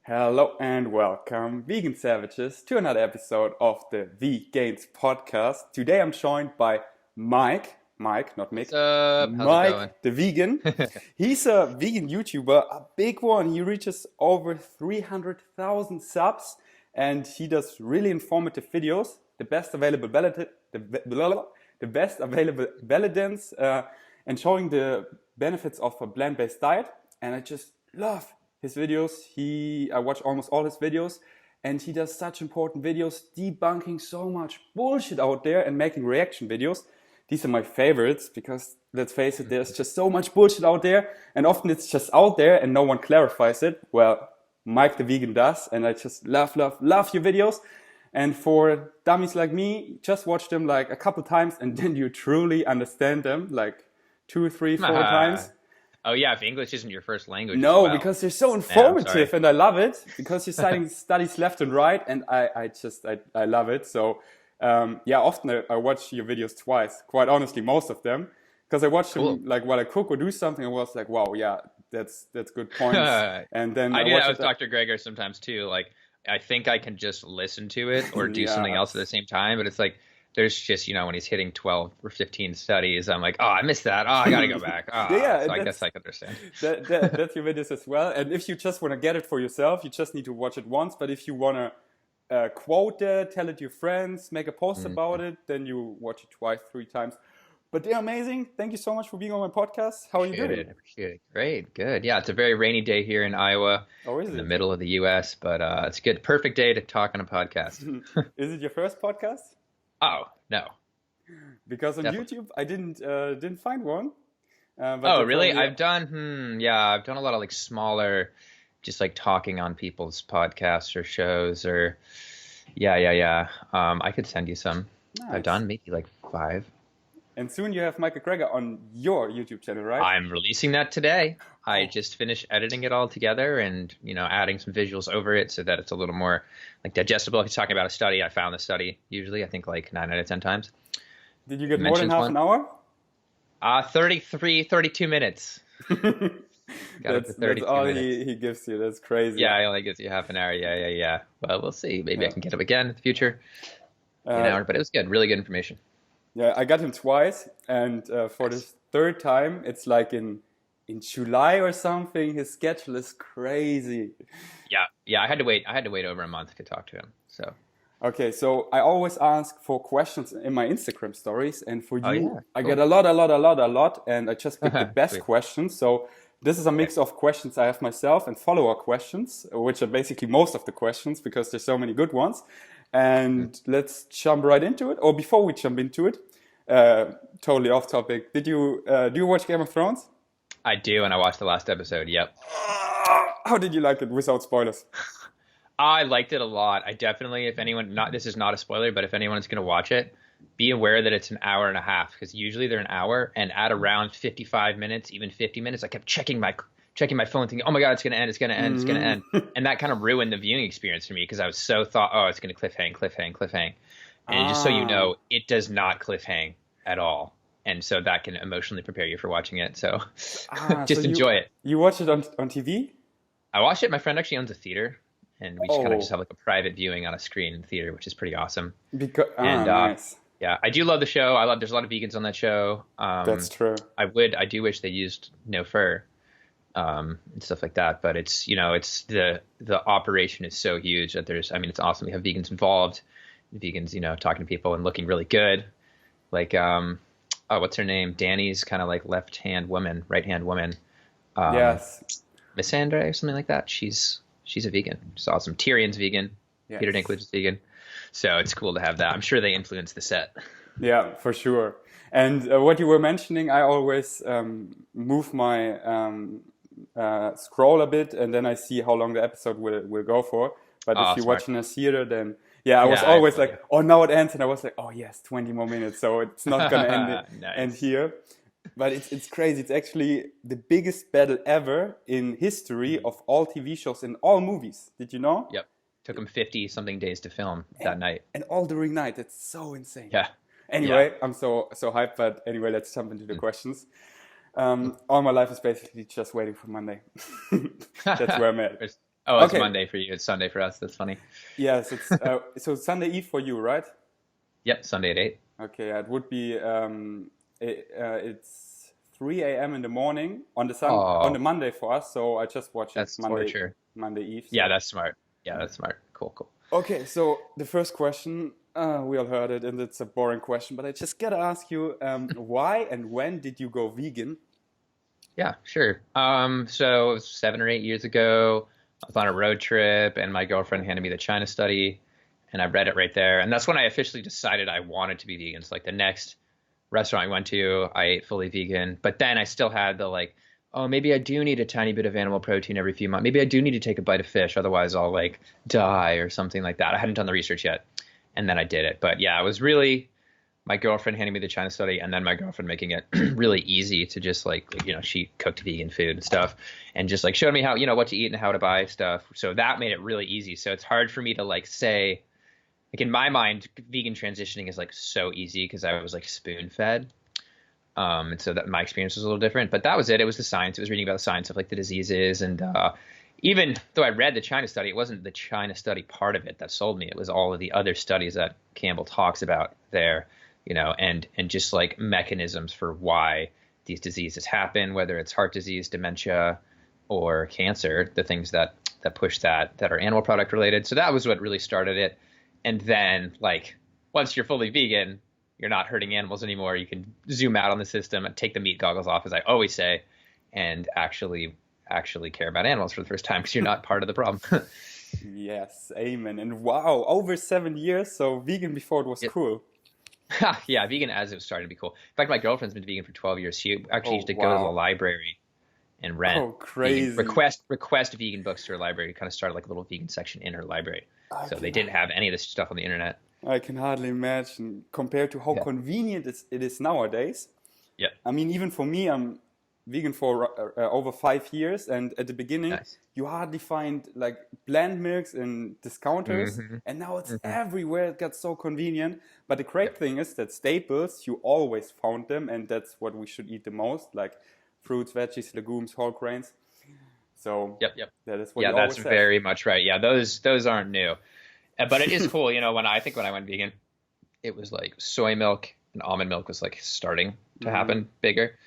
Hello and welcome, vegan savages, to another episode of the Vegains Podcast. Today I'm joined by Mike, not Mick, What's up? How's it going? Mike the vegan. He's a vegan YouTuber, a big one. He reaches over 300,000 subs and he does really informative videos. The best available balance and showing the benefits of a plant-based diet. And I just love his videos. I watch almost all his videos, and he does such important videos, debunking so much bullshit out there and making reaction videos. These are my favorites because, let's face it, there's just so much bullshit out there, and often it's just out there and no one clarifies it. Well, Mike the vegan does, and I just love your videos. And for dummies like me, just watch them like a couple times and then you truly understand them like 2, 3, 4 times. Oh yeah, if English isn't your first language. No, as well. because they're so informative and I love it because you're citing studies left and right, and I love it. So often I watch your videos twice, quite honestly, most of them, because I watch them like while I cook or do something. I was like, wow, yeah, that's good points. And then I do that with Dr. Gregor sometimes too. Like I think I can just listen to it or do something else at the same time, but it's like there's just, when he's hitting 12 or 15 studies, I'm like, oh, I missed that. Oh, I got to go back. Oh, so I guess I can understand. That's your videos as well. And if you just want to get it for yourself, you just need to watch it once. But if you want to quote it, tell it to your friends, make a post about it, then you watch it twice, 3 times. But they're amazing. Thank you so much for being on my podcast. How are you doing? Appreciate it. Great, good. Yeah, it's a very rainy day here in Iowa. Oh, is it? In the middle of the U.S., but it's good. Perfect day to talk on a podcast. Is it your first podcast? Oh, no. Because on YouTube, I didn't find one. Oh, really? I've done a lot of like smaller, just like talking on people's podcasts or shows or I could send you some. Nice. I've done maybe like 5. And soon you have Michael Greger on your YouTube channel, right? I'm releasing that today. I just finished editing it all together and, adding some visuals over it so that it's a little more like digestible. If he's talking about a study, I found the study usually, I think like 9 out of 10 times. Did you get more than half an hour? 32 minutes. That's all he gives you. That's crazy. Yeah, he only gives you half an hour. Yeah. Well, we'll see. Maybe I can get him again in the future. An hour, but it was good. Really good information. Yeah, I got him twice, and for the third time, it's like in July or something. His schedule is crazy. Yeah. I had to wait over a month to talk to him. So. Okay, so I always ask for questions in my Instagram stories, and for you, I get a lot, and I just pick the best questions. So this is a mix of questions I have myself and follower questions, which are basically most of the questions because there's so many good ones. And let's jump right into it. Or before we jump into it, totally off topic. Do you watch Game of Thrones? I do, and I watched the last episode. Yep. How did you like it without spoilers? I liked it a lot. I definitely, this is not a spoiler, but if anyone is going to watch it, be aware that it's an hour and a half because usually they're an hour, and at around 55 minutes, even 50 minutes, I kept checking my phone thinking, oh my God, it's going to end. And that kind of ruined the viewing experience for me because I was so it's going to cliffhang. And just so you know, it does not cliffhang at all. And so that can emotionally prepare you for watching it. So just enjoy it. You watch it on TV? I watched it. My friend actually owns a theater. And we just kind of have like a private viewing on a screen in the theater, which is pretty awesome. Nice. Yeah, I do love the show. There's a lot of vegans on that show. That's true. I do wish they used no fur. And stuff like that, but it's it's the operation is so huge that it's awesome. We have vegans involved, vegans talking to people and looking really good, like what's her name, Danny's kind of like right hand woman, yes, Miss Andre or something like that. She's a vegan. She's awesome. Tyrion's vegan. Yes. Peter Dinklage is vegan, so it's cool to have that. I'm sure they influence the set. Yeah, for sure. And what you were mentioning, I always move my scroll a bit, and then I see how long the episode will go for. But if you're watching a theater, then I was always like, oh, now it ends, and I was like, oh yes, 20 more minutes, so it's not gonna end here. But it's crazy. It's actually the biggest battle ever in history of all TV shows and all movies. Did you know? Yep. Took them 50 something days to film that night. And all during night. That's so insane. Yeah. Anyway, I'm so hyped. But anyway, let's jump into the questions. All my life is basically just waiting for Monday. That's where I'm at. Oh, it's Okay. Monday for you. It's Sunday for us. That's funny. Yes, it's so Sunday Eve for you, right? Yep, Sunday at 8. Okay, it would be it's 3 a.m. in the morning on on the Oh, Monday for us. So I just watch it that's torture. Monday Eve. Yeah, So that's smart. Yeah, that's smart. Cool, cool. okay, so the first question, we all heard it, and it's a boring question, but I just gotta ask you, why and when did you go vegan? Yeah, sure. So it was 7 or 8 years ago. I was on a road trip, and my girlfriend handed me the China study, and I read it right there. And that's when I officially decided I wanted to be vegan. So like the next restaurant I went to, I ate fully vegan. But then I still had the like, oh, maybe I do need a tiny bit of animal protein every few months. Maybe I do need to take a bite of fish, otherwise I'll like die or something like that. I hadn't done the research yet, and then I did it. But yeah, it was really my girlfriend handing me the China study, and then my girlfriend making it really easy to just like, she cooked vegan food and stuff, and just like showed me how, what to eat and how to buy stuff. So that made it really easy. So it's hard for me to like say, like in my mind, vegan transitioning is like so easy because I was like spoon fed. And so that my experience was a little different, but that was it. It was the science. It was reading about the science of like the diseases. And even though I read the China study, it wasn't the China study part of it that sold me. It was all of the other studies that Campbell talks about there, and just like mechanisms for why these diseases happen, whether it's heart disease, dementia, or cancer, the things that push that are animal product related. So that was what really started it. And then like once you're fully vegan, you're not hurting animals anymore. You can zoom out on the system and take the meat goggles off, as I always say, and actually care about animals for the first time because you're not part of the problem. Yes, amen. And wow, over 7 years. So vegan before it was Yeah. cool. Yeah, vegan as it was starting to be cool. In fact, my girlfriend's been vegan for 12 years. She actually Oh used to go to the wow. library and rent Oh vegan, crazy. request vegan books to her library. Kind of started like a little vegan section in her library. I So they can didn't have any of this stuff on the internet. I can hardly imagine compared to how Yeah. convenient it is nowadays. Yeah. I mean, even for me, I'm vegan for over 5 years, and at the beginning, Nice. you hardly find like blend milks in discounters, Hmm. and now it's Hmm. everywhere. It got so convenient. But the great Yep. thing is that staples, you always found them, and that's what we should eat the most, like fruits, veggies, legumes, whole grains. So Yep. Yep. that is what Yeah, you that's always have. very much right. Yeah, those aren't new. But it is cool, when I think when I went vegan, it was like soy milk and almond milk was like starting to Mhm. happen bigger.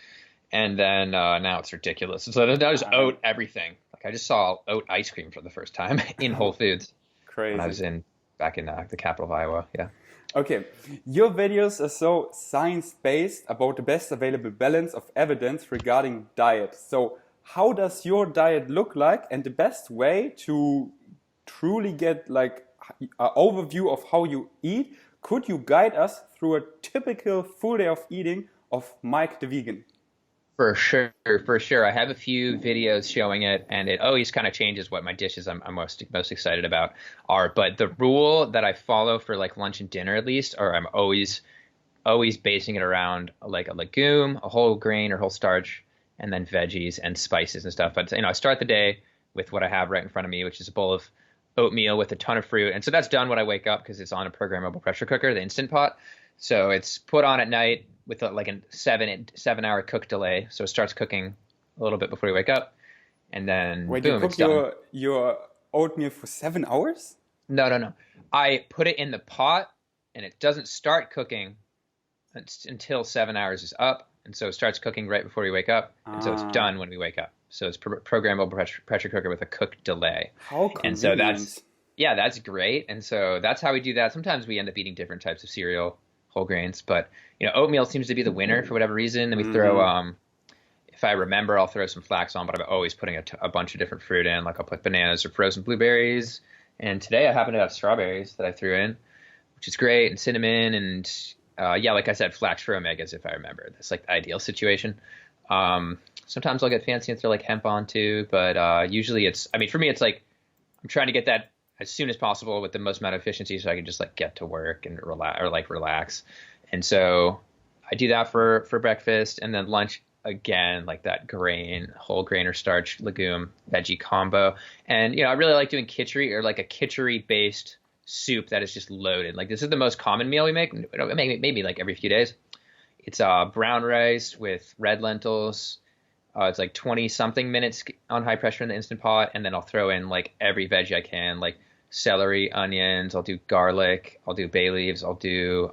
And then now it's ridiculous. So there's I oat everything. Like I just saw oat ice cream for the first time in Whole Foods when I Crazy. was back in the capital of Iowa. Yeah. Okay, your videos are so science-based about the best available balance of evidence regarding diet. So, how does your diet look like, and the best way to truly get like an overview of how you eat? Could you guide us through a typical full day of eating of Mike the Vegan? For sure, for sure. I have a few videos showing it, and it always kind of changes what my dishes I'm most excited about are. But the rule that I follow for like lunch and dinner at least, or I'm always basing it around like a legume, a whole grain or whole starch, and then veggies and spices and stuff. But I start the day with what I have right in front of me, which is a bowl of oatmeal with a ton of fruit, and so that's done when I wake up because it's on a programmable pressure cooker, the Instant Pot. So it's put on at night with like a 7 hour cook delay. So it starts cooking a little bit before you wake up, and then Wait, you boom, it's cook done. your oatmeal for 7 hours? No, no, no. I put it in the pot, and it doesn't start cooking until 7 hours is up, and so it starts cooking right before you wake up, and so it's Ah, done when we wake up. So it's programmable pressure cooker with a cook delay, how and so convenient. that's great. And so that's how we do that. Sometimes we end up eating different types of cereal, whole grains, but oatmeal seems to be the winner for whatever reason. And we throw, Hmm. if I remember, I'll throw some flax on, but I'm always putting a bunch of different fruit in. Like I'll put bananas or frozen blueberries. And today I happen to have strawberries that I threw in, which is great, and cinnamon, and yeah, like I said, flax for omegas, if I remember. That's like the ideal situation. Sometimes I'll get fancy and throw like hemp on too, but usually for me, it's like I'm trying to get that as soon as possible with the most amount of efficiency so I can just like get to work and relax. And so I do that for breakfast, and then lunch again, like that whole grain or starch, legume, veggie combo. And I really like doing khichdi, or like a khichdi based soup that is just loaded. Like this is the most common meal we make, maybe like every few days. It's brown rice with red lentils, It's like 20 something minutes on high pressure in the Instant Pot, and then I'll throw in like every veggie I can, like celery, onions, I'll do garlic, I'll do bay leaves, I'll do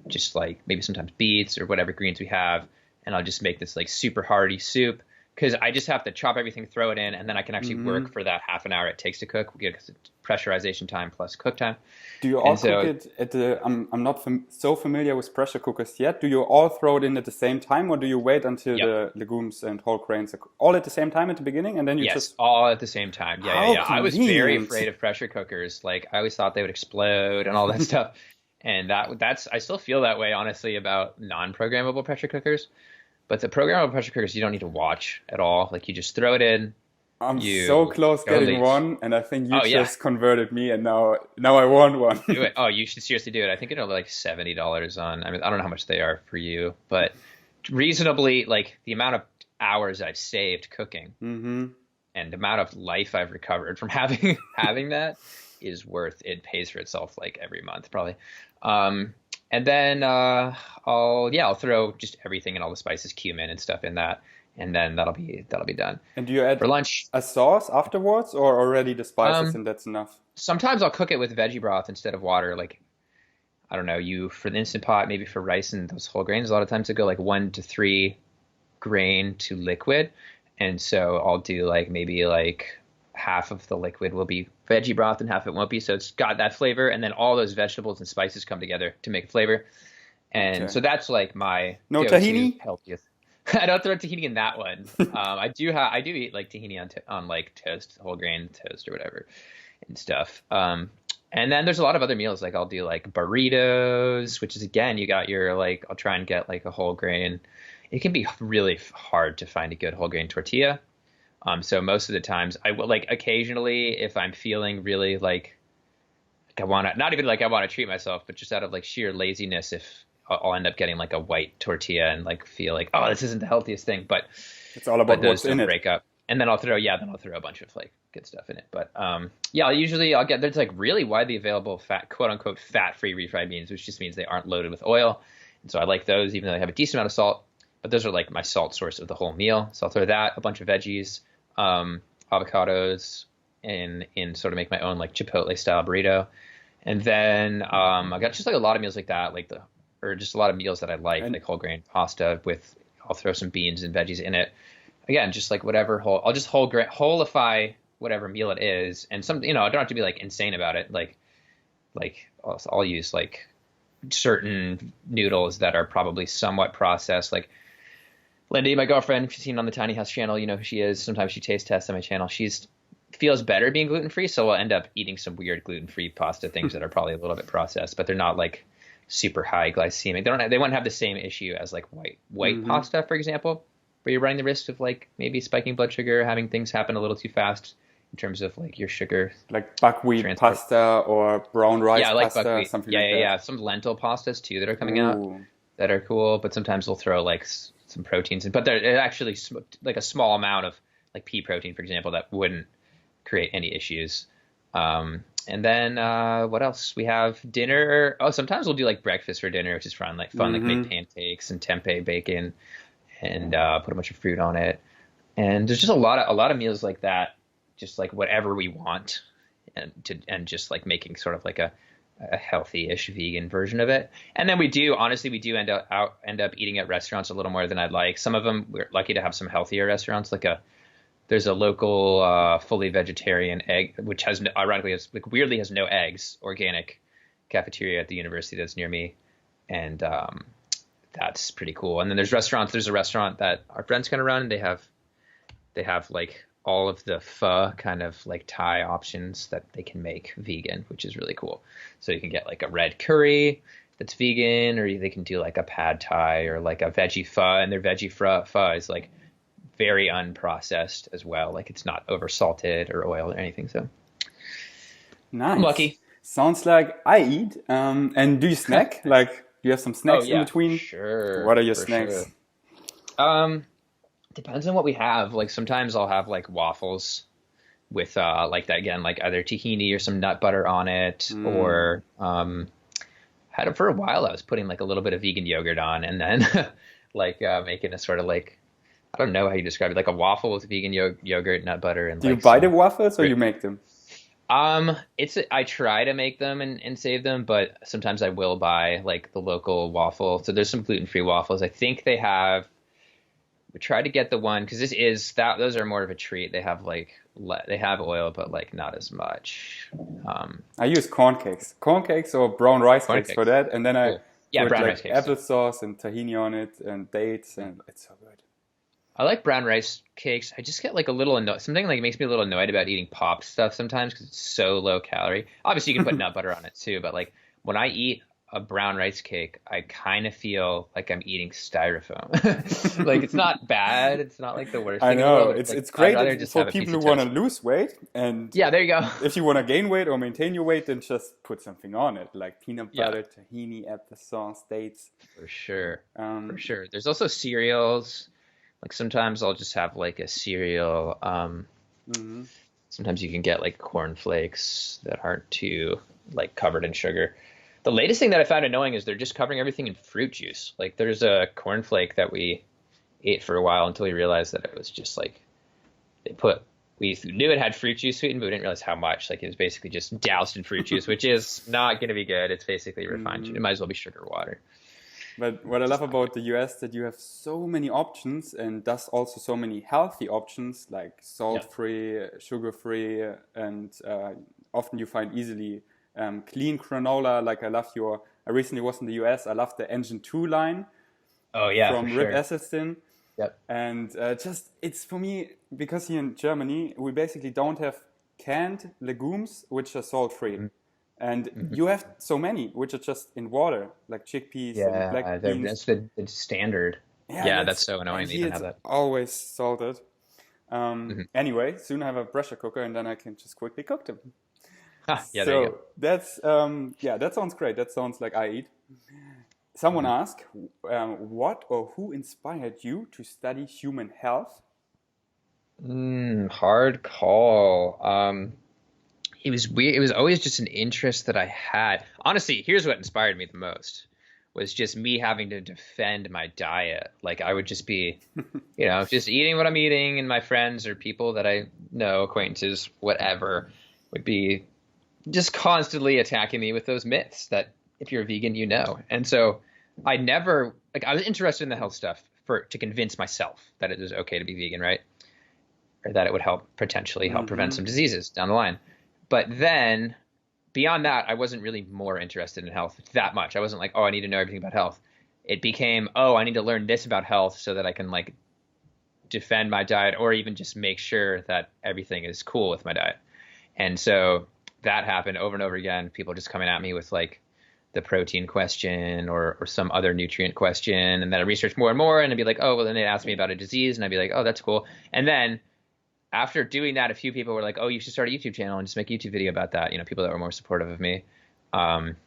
just like maybe sometimes beets or whatever greens we have, and I'll just make this like super hearty soup, because I just have to chop everything, throw it in, and then I can actually work for that half an hour it takes to cook, because it's pressurization time plus cook time. Do you all cook it at the? I'm not so familiar with pressure cookers yet. Do you all throw it in at the same time, or do you wait until the legumes and whole grains are all at the same time at the beginning, and then you just all at the same time? Yeah. I was very afraid of pressure cookers. Like I always thought they would explode and all that stuff, and that's I still feel that way honestly about non-programmable pressure cookers. But the programmable pressure cookers you don't need to watch at all. Like you just throw it in. I'm so close getting one, and I think you just converted me, and now I want one. Do it. Oh, you should seriously do it. I think it'll be like $70 on. I mean, I don't know how much they are for you, but reasonably, like the amount of hours I've saved cooking and the amount of life I've recovered from having that is worth. It pays for itself like every month probably. And then I'll throw just everything and all the spices, cumin and stuff in that. And then that'll be done. And do you add for lunch a sauce afterwards, or already the spices and that's enough? Sometimes I'll cook it with veggie broth instead of water. Like, I don't know, for the Instant Pot, maybe for rice and those whole grains, a lot of times I go like 1 to 3 grain to liquid. And so I'll do like maybe like half of the liquid will be veggie broth and half it won't be. So it's got that flavor, and then all those vegetables and spices come together to make a flavor. And so that's like my tahini healthiest. I don't throw tahini in that one. I do eat like tahini on like toast, whole grain toast or whatever and stuff. And then there's a lot of other meals. Like I'll do like burritos, which is again, you got your like, I'll try and get like a whole grain. It can be really hard to find a good whole grain tortilla. So most of the times I will, like occasionally if I'm feeling really like I want to treat myself, but just out of like sheer laziness, if I'll end up getting like a white tortilla and like feel like, oh, this isn't the healthiest thing, but it's all about what's in it. Break up. And then I'll throw a bunch of like good stuff in it. But I'll get, there's like really widely available quote unquote fat-free refried beans, which just means they aren't loaded with oil. And so I like those, even though they have a decent amount of salt, but those are like my salt source of the whole meal. So I'll throw that, a bunch of veggies, avocados, in sort of make my own like Chipotle style burrito. And then I got just like a lot of meals like that, or just a lot of meals that I like whole grain pasta I'll throw some beans and veggies in it. Again, just like whatever I'll just wholeify whatever meal it is. And some, I don't have to be like insane about it. Like I'll use like certain noodles that are probably somewhat processed. Like Lindy, my girlfriend, if you've seen on the Tiny House channel, you know who she is. Sometimes she taste tests on my channel. Feels better being gluten-free. So we'll end up eating some weird gluten-free pasta things that are probably a little bit processed, but they're not like super high glycemic. They won't have the same issue as like white pasta, for example, where you're running the risk of like maybe spiking blood sugar, having things happen a little too fast in terms of like your sugar. Like buckwheat pasta or brown rice pasta, buckwheat. Something like that. Yeah. Some lentil pastas too that are coming out that are cool, but sometimes we'll throw like some proteins in, but they're actually like a small amount of like pea protein, for example, that wouldn't create any issues. And then what else? We have dinner. Oh, sometimes we'll do like breakfast for dinner, which is fun. Like make pancakes and tempeh bacon, and put a bunch of fruit on it. And there's just a lot of meals like that, just like whatever we want, and just like making sort of like a healthy-ish vegan version of it. And then we do end up eating at restaurants a little more than I'd like. Some of them we're lucky to have some healthier restaurants, there's a local fully vegetarian egg, which weirdly has no eggs, organic cafeteria at the university that's near me, and that's pretty cool. And then there's restaurants. There's a restaurant that our friends kind of run. They have like all of the pho kind of like Thai options that they can make vegan, which is really cool. So you can get like a red curry that's vegan, or they can do like a pad Thai or like a veggie pho, and their veggie pho is like very unprocessed as well. Like it's not over salted or oil or anything. So nice. I'm lucky. Sounds like I eat. And do you snack? Like, do you have some snacks in between? Sure. What are your snacks? Sure. Depends on what we have. Like sometimes I'll have like waffles with like that again, like either tahini or some nut butter on it, or for a while I was putting like a little bit of vegan yogurt on, and then like making a sort of like I don't know how you describe it, like a waffle with vegan yogurt, nut butter, and Do you like buy the some. waffles or you make them? I try to make them and save them, but sometimes I will buy like the local waffle. So there's some gluten-free waffles. I think they have. We tried to get the one because this is that those are more of a treat. They have like they have oil, but like not as much. I use corn cakes or brown rice Corn cakes for cakes, that, and then I cool. Yeah, put brown like rice cakes. applesauce and tahini on it and dates, and it's so good. I like brown rice cakes. I just get like a little annoyed. Something like makes me a little annoyed about eating pop stuff sometimes because it's so low calorie. Obviously, you can put nut butter on it too, but like when I eat a brown rice cake, I kind of feel like I'm eating styrofoam. Like it's not bad. It's not like the worst I thing in the know world. It's like it's I'd great rather just for have a piece people of who want to toast. lose weight, and Yeah, there you go. if you want to gain weight or maintain your weight, then just put something on it, like peanut Yeah, butter, tahini, applesauce, dates. for sure. For Um, sure. There's also cereals. Like sometimes I'll just have like a cereal. mhm. Sometimes you can get like corn flakes that aren't too like covered in sugar. The latest thing that I found annoying is they're just covering everything in fruit juice. Like there's a corn flake that we ate for a while until we realized that it was just like they put we knew it had fruit juice sweetened, but we didn't realize how much. Like it was basically just doused in fruit juice, which is not going to be good. It's basically refined. It might as well be sugar water. But what I Just love not good. about the US that you have so many options, and thus also so many healthy options like Yeah. salt-free, sugar-free, and often you find easily clean granola. Like I recently was in the US. I love the Engine 2 line Oh yeah, for from Rib sure. Assistin. Yep. And just it's for me because here in Germany we basically don't have canned legumes which are salt-free. And Mm-hmm. you have so many which are just in water, like chickpeas and black beans. That's the standard. Yeah, Yeah, that's that's so annoying and that you here don't it's have that. always salted. Hmm. Anyway, soon I have a pressure cooker and then I can just quickly cook them. Yeah, there you go. So that's yeah, that sounds great. That sounds like I eat. Someone Mhm. asked, what or who inspired you to study human health? Hard call. It was weird. It was always just an interest that I had. Honestly, here's what inspired me the most was just me having to defend my diet. Like I would just be, just eating what I'm eating, and my friends or people that I know, acquaintances, whatever, would be just constantly attacking me with those myths that if you're a vegan, you know. And so I never like I was interested in the health stuff for to convince myself that it is okay to be vegan, right? Or that it would potentially help prevent Hmm. some diseases down the line. But then beyond that, I wasn't really more interested in health that much. I wasn't like, oh, I need to know everything about health. It became, oh, I need to learn this about health so that I can like defend my diet or even just make sure that everything is cool with my diet. And so that happened over and over again. People just coming at me with like the protein question or some other nutrient question. And then I researched more and more and I'd be like, oh, well, then they'd ask me about a disease and I'd be like, oh, that's cool. And then after doing that, a few people were like, oh, you should start a YouTube channel and just make a YouTube video about that. People that were more supportive of me. Um,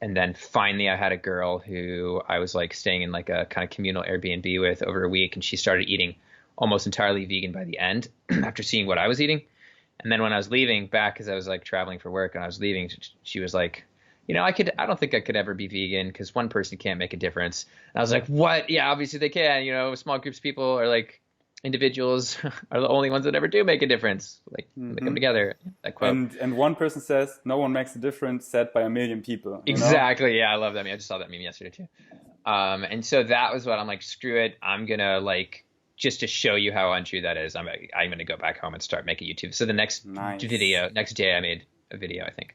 and then finally I had a girl who I was like staying in like a kind of communal Airbnb with over a week. And she started eating almost entirely vegan by the end after seeing what I was eating. And then when I was leaving back, because I was like traveling for work and I was leaving, she was like, I don't think I could ever be vegan because one person can't make a difference. And I was like, what? Yeah, obviously they can. Small groups of people are like individuals are the only ones that ever do make a difference. Like when they come Hmm. together, that quote. And one person says, "No one makes a difference," said by a million people. Exactly. Yeah, I love that meme. I just saw that meme yesterday too. And so that was what I'm like, screw it. I'm gonna like just to show you how untrue that is. I'm gonna go back home and start making YouTube. So the next Nice. next day, I made a video, I think.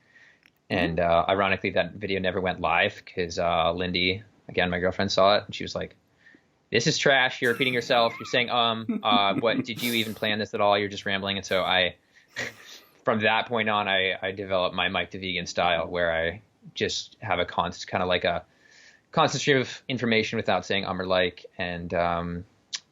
Hmm. And ironically, that video never went live because Lindy, again, my girlfriend, saw it and she was like, "This is trash. You're repeating yourself. You're saying what? Did you even plan this at all? You're just rambling." And so from that point on, I developed my Mike the Vegan style, where I just have a constant stream of information without saying or like, and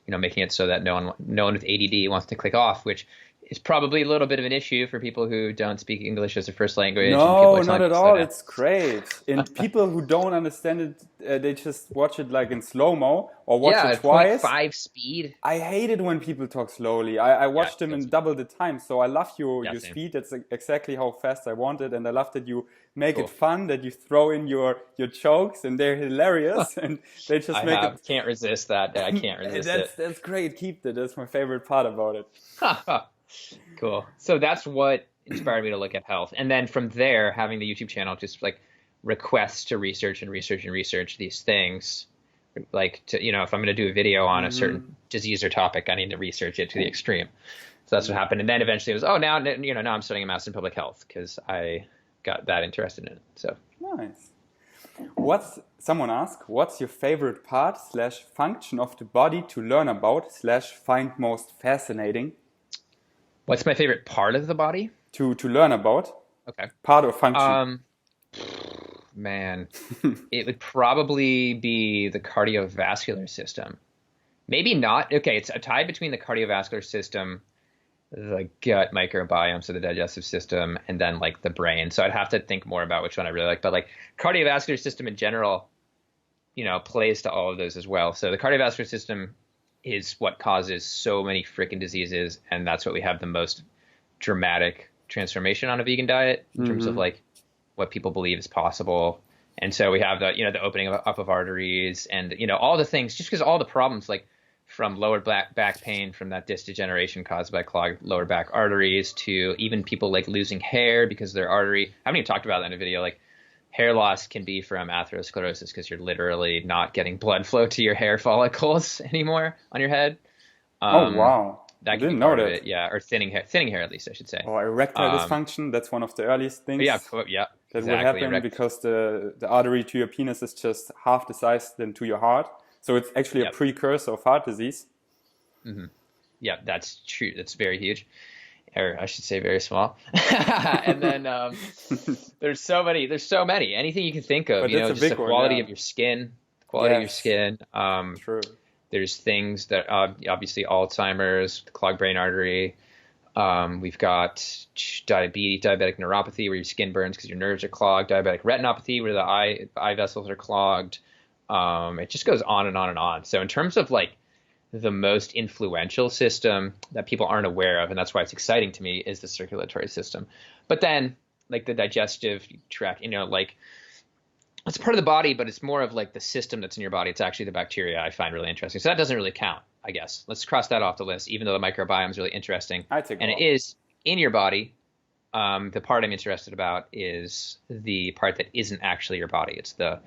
making it so that no one with ADD wants to click off, which It's probably a little bit of an issue for people who don't speak English as a first language, and people No, are not telling at me to slow all. down. It's great. And people who don't understand it, they just watch it like in slow-mo or watch it Yeah, twice. 0.5 speed. I hate it when people talk slowly. I Yeah, watched them kills in me. double the time. So I love Yeah, your same. speed. That's exactly how fast I want it. And I love that you make it Cool. fun, that you throw in your jokes and they're hilarious and they just make it. Can't resist that. I can't resist it. That's great. Keep that. That's my favorite part about it. Cool. So that's what inspired me to look at health. And then from there, having the YouTube channel, just like requests to research and research and research these things. Like to, if I'm going to do a video on a certain disease or topic, I need to research it to the extreme. So that's what happened. And then eventually it was, now I'm studying a master's in public health because I got that interested in it. So Nice. Someone asked, what's your favorite part / function of the body to learn about / find most fascinating? what's my favorite part of the body? To learn about? Okay. Part or function? Man, it would probably be the cardiovascular system. Maybe not. Okay, it's a tie between the cardiovascular system, the gut microbiome, so the digestive system, and then like the brain. So I'd have to think more about which one I really like. But like cardiovascular system in general, plays to all of those as well. So the cardiovascular system is what causes so many freaking diseases, and that's what we have the most dramatic transformation on a vegan diet in terms of like what people believe is possible. And so we have the opening up of arteries and, all the things, just because all the problems like from lower back pain, from that disc degeneration caused by clogged lower back arteries to even people like losing hair because of their artery. I haven't even talked about that in a video. Like hair loss can be from atherosclerosis because you're literally not getting blood flow to your hair follicles anymore on your head. Oh, wow. That I can be didn't know part of that. it, yeah, or thinning hair at least, I should say. Or erectile dysfunction, that's one of the earliest things Yeah, that exactly. will happen because the artery to your penis is just half the size than to your heart. So it's actually a precursor of heart disease. Yeah, that's true. That's very huge. Or I should say very small. And then there's so many. Anything you can think of, But that's a just big the one, quality yeah. of your skin, quality of your Yes. skin. True. There's things that obviously Alzheimer's, the clogged brain artery. We've got diabetic neuropathy, where your skin burns because your nerves are clogged. Diabetic retinopathy, where the eye vessels are clogged. It just goes on and on and on. So in terms of like the most influential system that people aren't aware of, and that's why it's exciting to me, is the circulatory system. But then like the digestive tract, like it's part of the body, but it's more of like the system that's in your body. It's actually the bacteria I find really interesting. So that doesn't really count, I guess. Let's cross that off the list, even though the microbiome is really interesting. And it is in your body. The part I'm interested about is the part that isn't actually your body. It's the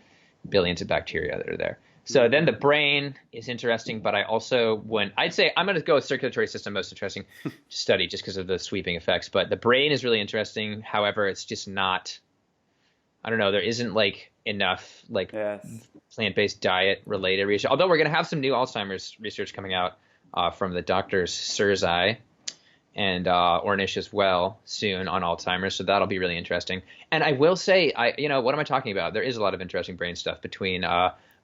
billions of bacteria that are there. So then the brain is interesting, but I also, I'd say I'm going to go with circulatory system most interesting to study just because of the sweeping effects. But the brain is really interesting. However, it's just not, I don't know, there isn't like enough like plant-based diet related research. Although we're going to have some new Alzheimer's research coming out from the doctors Surzai and Ornish as well soon on Alzheimer's. So that'll be really interesting. And I will say, what am I talking about? There is a lot of interesting brain stuff between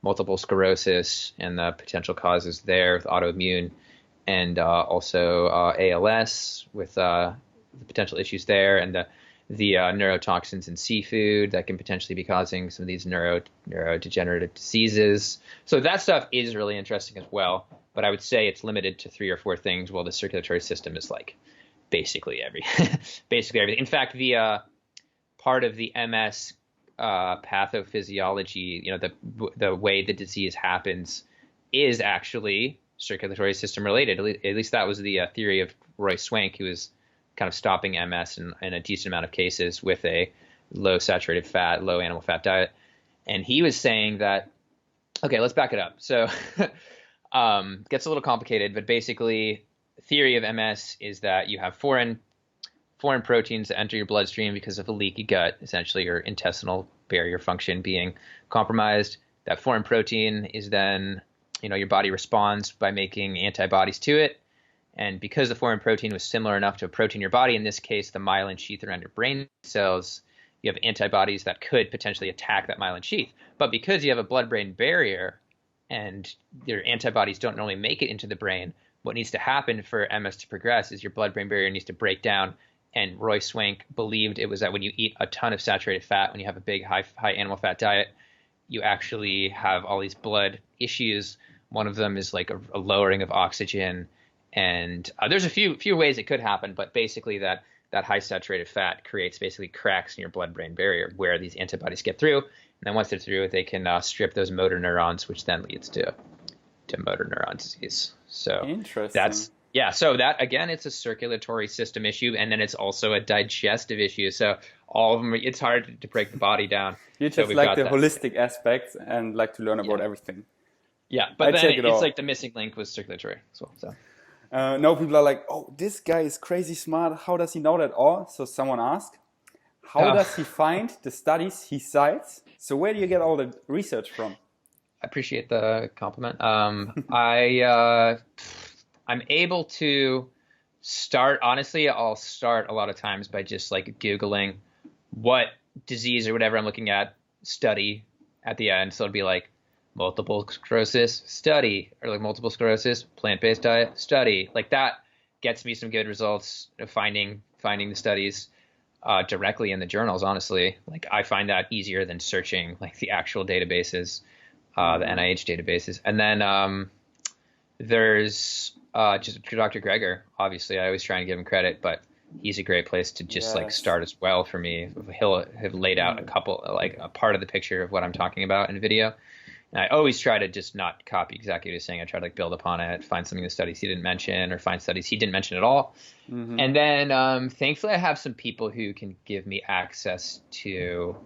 multiple sclerosis and the potential causes there with autoimmune, and also ALS with the potential issues there, and the neurotoxins in seafood that can potentially be causing some of these neurodegenerative diseases. So that stuff is really interesting as well. But I would say it's limited to 3 or 4 things, while the circulatory system is like basically everything. In fact, the part of the MS pathophysiology, the way the disease happens, is actually circulatory system related. At least that was the theory of Roy Swank, who was kind of stopping MS in a decent amount of cases with a low saturated fat, low animal fat diet. And he was saying that, okay, let's back it up. So gets a little complicated, but basically theory of MS is that you have foreign proteins that enter your bloodstream because of a leaky gut, essentially your intestinal barrier function being compromised. That foreign protein is then, your body responds by making antibodies to it. And because the foreign protein was similar enough to a protein in your body, in this case, the myelin sheath around your brain cells, you have antibodies that could potentially attack that myelin sheath. But because you have a blood-brain barrier and your antibodies don't normally make it into the brain, what needs to happen for MS to progress is your blood-brain barrier needs to break down. And Roy Swank believed it was that when you eat a ton of saturated fat, when you have a big high animal fat diet, you actually have all these blood issues. One of them is like a lowering of oxygen, and there's a few ways it could happen, but basically that high saturated fat creates basically cracks in your blood-brain barrier where these antibodies get through, and then once they're through, they can strip those motor neurons, which then leads to motor neuron disease. So interesting. So that, again, it's a circulatory system issue, and then it's also a digestive issue. So all of them, it's hard to break the body down. You just like the holistic aspects and like to learn about everything. Yeah, but then it's like the missing link was circulatory as well. So now people are like, oh, this guy is crazy smart. How does he know that all? So someone asked, how does he find the studies he cites? So where do you get all the research from? I appreciate the compliment. I'm able to start, honestly, I'll start a lot of times by just like Googling what disease or whatever I'm looking at, study at the end. So it'll be like multiple sclerosis study, or like multiple sclerosis, plant-based diet study. Like that gets me some good results of finding the studies directly in the journals, honestly. Like I find that easier than searching like the actual databases, the NIH databases. And then there's just Dr. Greger. Obviously, I always try and give him credit, but he's a great place to just like start as well for me. He'll have laid out a part of the picture of what I'm talking about in video. And I always try to just not copy exactly what he's saying. I try to like build upon it, find something in the studies he didn't mention, or find studies he didn't mention at all. Mm-hmm. And then thankfully I have some people who can give me access to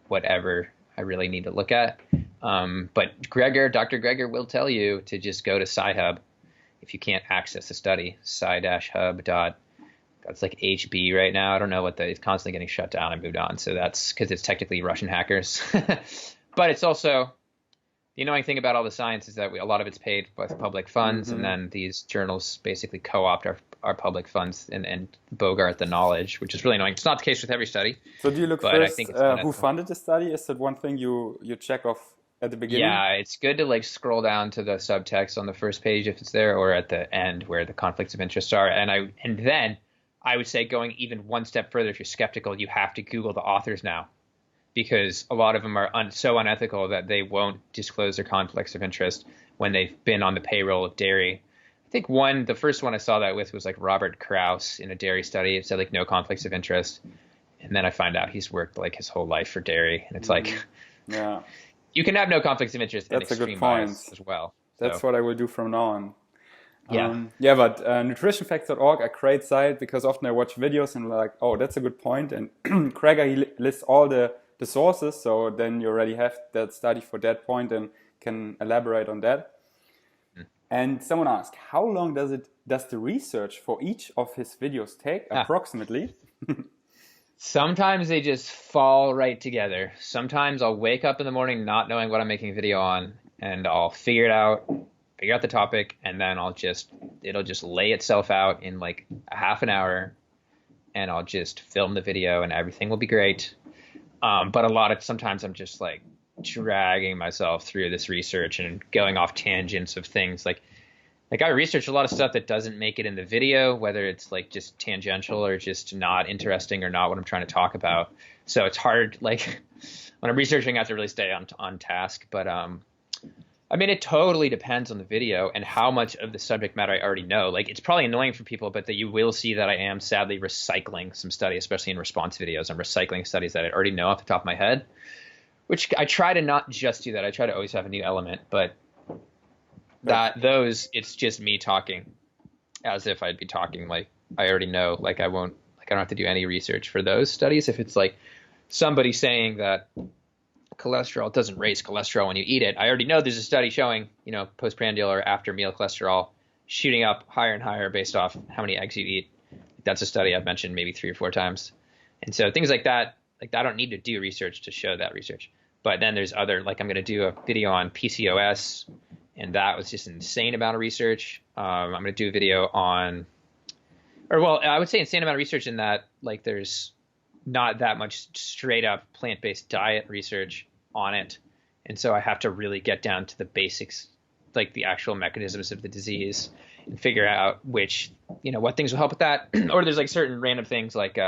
whatever I really need to look at. But Dr. Greger will tell you to just go to Sci-Hub if you can't access the study, sci-hub. That's like HB right now. I don't know it's constantly getting shut down and moved on. So that's because it's technically Russian hackers. But it's also, the annoying thing about all the science is that a lot of it's paid with public funds, and then these journals basically co-opt our public funds and bogart the knowledge, which is really annoying. It's not the case with every study. So do you look first who funded the study? Is that one thing you check off at the beginning? Yeah, it's good to like scroll down to the subtext on the first page if it's there, or at the end where the conflicts of interest are. And then I would say, going even one step further, if you're skeptical, you have to Google the authors now, because a lot of them are so unethical that they won't disclose their conflicts of interest when they've been on the payroll of dairy. I think the first one I saw that with was like Robert Krauss in a dairy study. It said like no conflicts of interest. And then I find out he's worked like his whole life for dairy. And it's like, yeah, you can have no conflicts of interest. That's a good point as well. That's what I will do from now on. Yeah. But nutritionfacts.org, a great site, because often I watch videos and like, oh, that's a good point. And Kreger, he lists all the sources. So then you already have that study for that point and can elaborate on that. And someone asked, how long does the research for each of his videos take approximately? Sometimes they just fall right together. Sometimes I'll wake up in the morning not knowing what I'm making a video on, and I'll figure out the topic, and then it'll just lay itself out in like a half an hour, and I'll just film the video and everything will be great. But sometimes I'm just like dragging myself through this research and going off tangents of things like I research a lot of stuff that doesn't make it in the video, whether it's like just tangential or just not interesting or not what I'm trying to talk about. So it's hard, like when I'm researching, I have to really stay on task. But I mean, it totally depends on the video and how much of the subject matter I already know. Like, it's probably annoying for people, but that you will see that I am sadly recycling some study, especially in response videos. I'm recycling studies that I already know off the top of my head, which I try to not just do that. I try to always have a new element, but it's just me talking as if I'd be talking like I already know. Like, I don't have to do any research for those studies. If it's like somebody saying that cholesterol doesn't raise cholesterol when you eat it, I already know there's a study showing, postprandial or after meal cholesterol shooting up higher and higher based off how many eggs you eat. That's a study I've mentioned maybe 3 or 4 times. And so things like that, I don't need to do research to show that research. But then there's other, like I'm going to do a video on PCOS, and that was just an insane amount of research. I'm going to do a video I would say insane amount of research in that, like, there's not that much straight up plant-based diet research on it. And so I have to really get down to the basics, like the actual mechanisms of the disease. and figure out which, what things will help with that. Or there's like certain random things like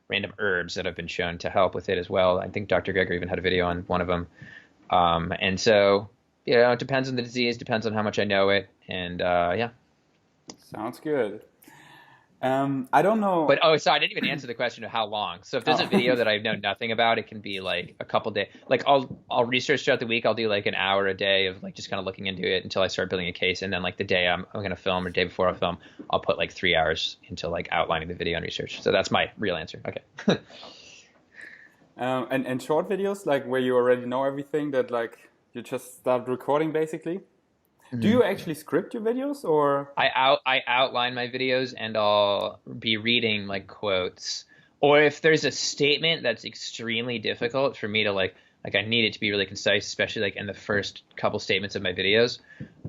random herbs that have been shown to help with it as well. I think Dr. Greger even had a video on one of them. And so, it depends on the disease, depends on how much I know it. And yeah. Sounds good. I don't know. But so I didn't even answer the question of how long. So if there's a video that I know nothing about, it can be like a couple days. Like I'll research throughout the week. I'll do like an hour a day of like just kind of looking into it until I start building a case. And then like the day I'm going to film or day before I film, I'll put like 3 hours into like outlining the video and research. So that's my real answer. Okay. And short videos, like where you already know everything, that like you just start recording basically. Do you actually script your videos, or? I outline my videos and I'll be reading like quotes, or if there's a statement that's extremely difficult for me to like I need it to be really concise, especially like in the first couple statements of my videos,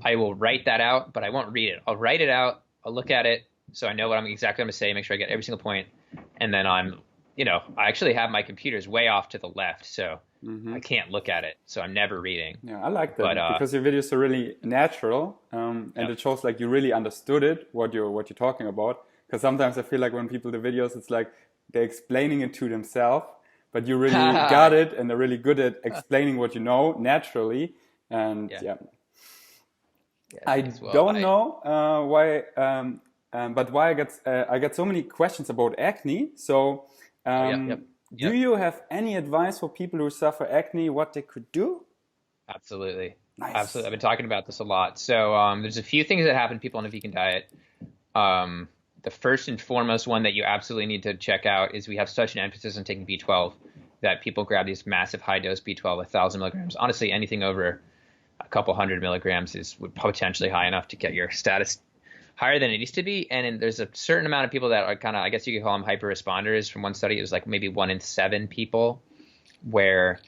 I will write that out, but I won't read it. I'll write it out. I'll look at it so I know what I'm going to say, make sure I get every single point, and then I actually have my computers way off to the left, so I can't look at it, so I'm never reading. Yeah, I like that because your videos are really natural, and it shows like you really understood it, what you're talking about. Because sometimes I feel like when people do videos, it's like they're explaining it to themselves, but you really got it, and they're really good at explaining what you know naturally. And I don't know why, but why I get so many questions about acne. So. Do you have any advice for people who suffer acne, what they could do? Absolutely. Nice. Absolutely. I've been talking about this a lot. So there's a few things that happen to people on a vegan diet. The first and foremost one that you absolutely need to check out is we have such an emphasis on taking B12 that people grab these massive high dose B12, 1,000 milligrams. Honestly, anything over a couple hundred milligrams would potentially high enough to get your status higher than it used to be. And there's a certain amount of people that are kind of, I guess you could call them hyper responders. From one study, it was like maybe 1 in 7 people where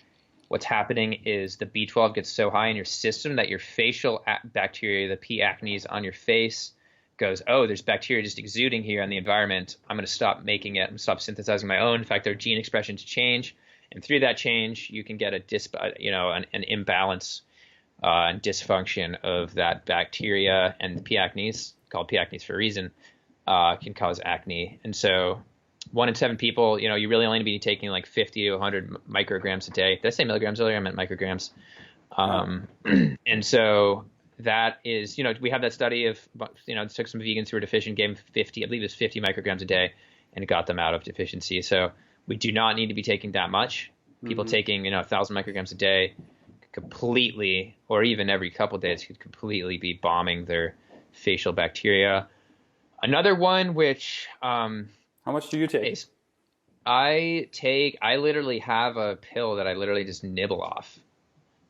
what's happening is the B12 gets so high in your system that your facial bacteria, the P. acnes on your face, goes, oh, there's bacteria just exuding here in the environment. I'm going to stop making it. I'm going to stop synthesizing my own. In fact, their gene expressions change. And through that change, you can get an imbalance and dysfunction of that bacteria, and the P. acnes, called P. acnes for a reason, can cause acne. And so 1 in 7 people, you really only need to be taking like 50 to 100 micrograms a day. Did I say milligrams earlier? I meant micrograms. And so that is, we have that study of, it took some vegans who were deficient, gave them 50, I believe it was 50 micrograms a day, and it got them out of deficiency. So we do not need to be taking that much. People taking, 1,000 micrograms a day completely, or even every couple of days, could completely be bombing their facial bacteria. Another one, which how much do you take? I literally have a pill that I literally just nibble off.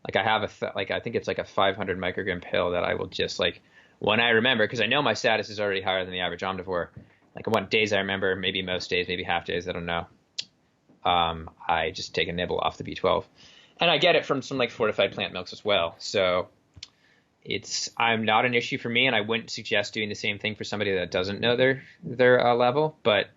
Like I have I think it's like a 500 microgram pill that I will just like, when I remember, because I know my status is already higher than the average omnivore. Like what days I remember, maybe most days, maybe half days, I don't know. I just take a nibble off the B12, and I get it from some like fortified plant milks as well. So I'm not an issue for me, and I wouldn't suggest doing the same thing for somebody that doesn't know their level. But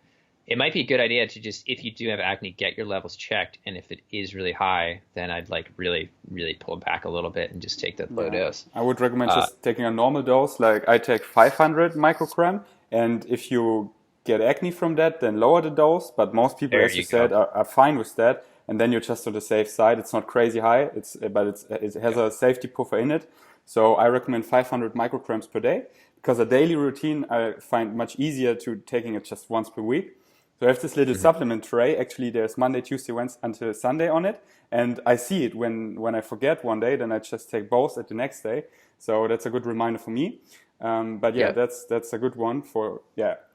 it might be a good idea to just, if you do have acne, get your levels checked, and if it is really high, then I'd like really, really pull back a little bit and just take that low dose. I would recommend just taking a normal dose. Like I take 500 microgram, and if you get acne from that, then lower the dose. But most people, as you said, are fine with that. And then you're just on the safe side. It's not crazy high, but it has a safety puffer in it. So I recommend 500 micrograms per day, because a daily routine I find much easier to taking it just once per week. So I have this little supplement tray. Actually, there's Monday, Tuesday, Wednesday until Sunday on it. And I see it when I forget one day, then I just take both at the next day. So that's a good reminder for me. But that's a good one for,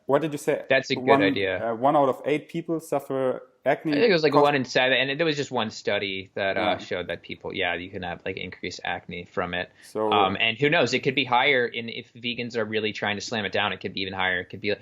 What did you say? That's a good idea. 1 out of 8 people suffer acne. I think it was like 1 in 7, and there was just one study that showed that people, you can have like increased acne from it. So, and who knows? It could be higher. If vegans are really trying to slam it down, it could be even higher. It could be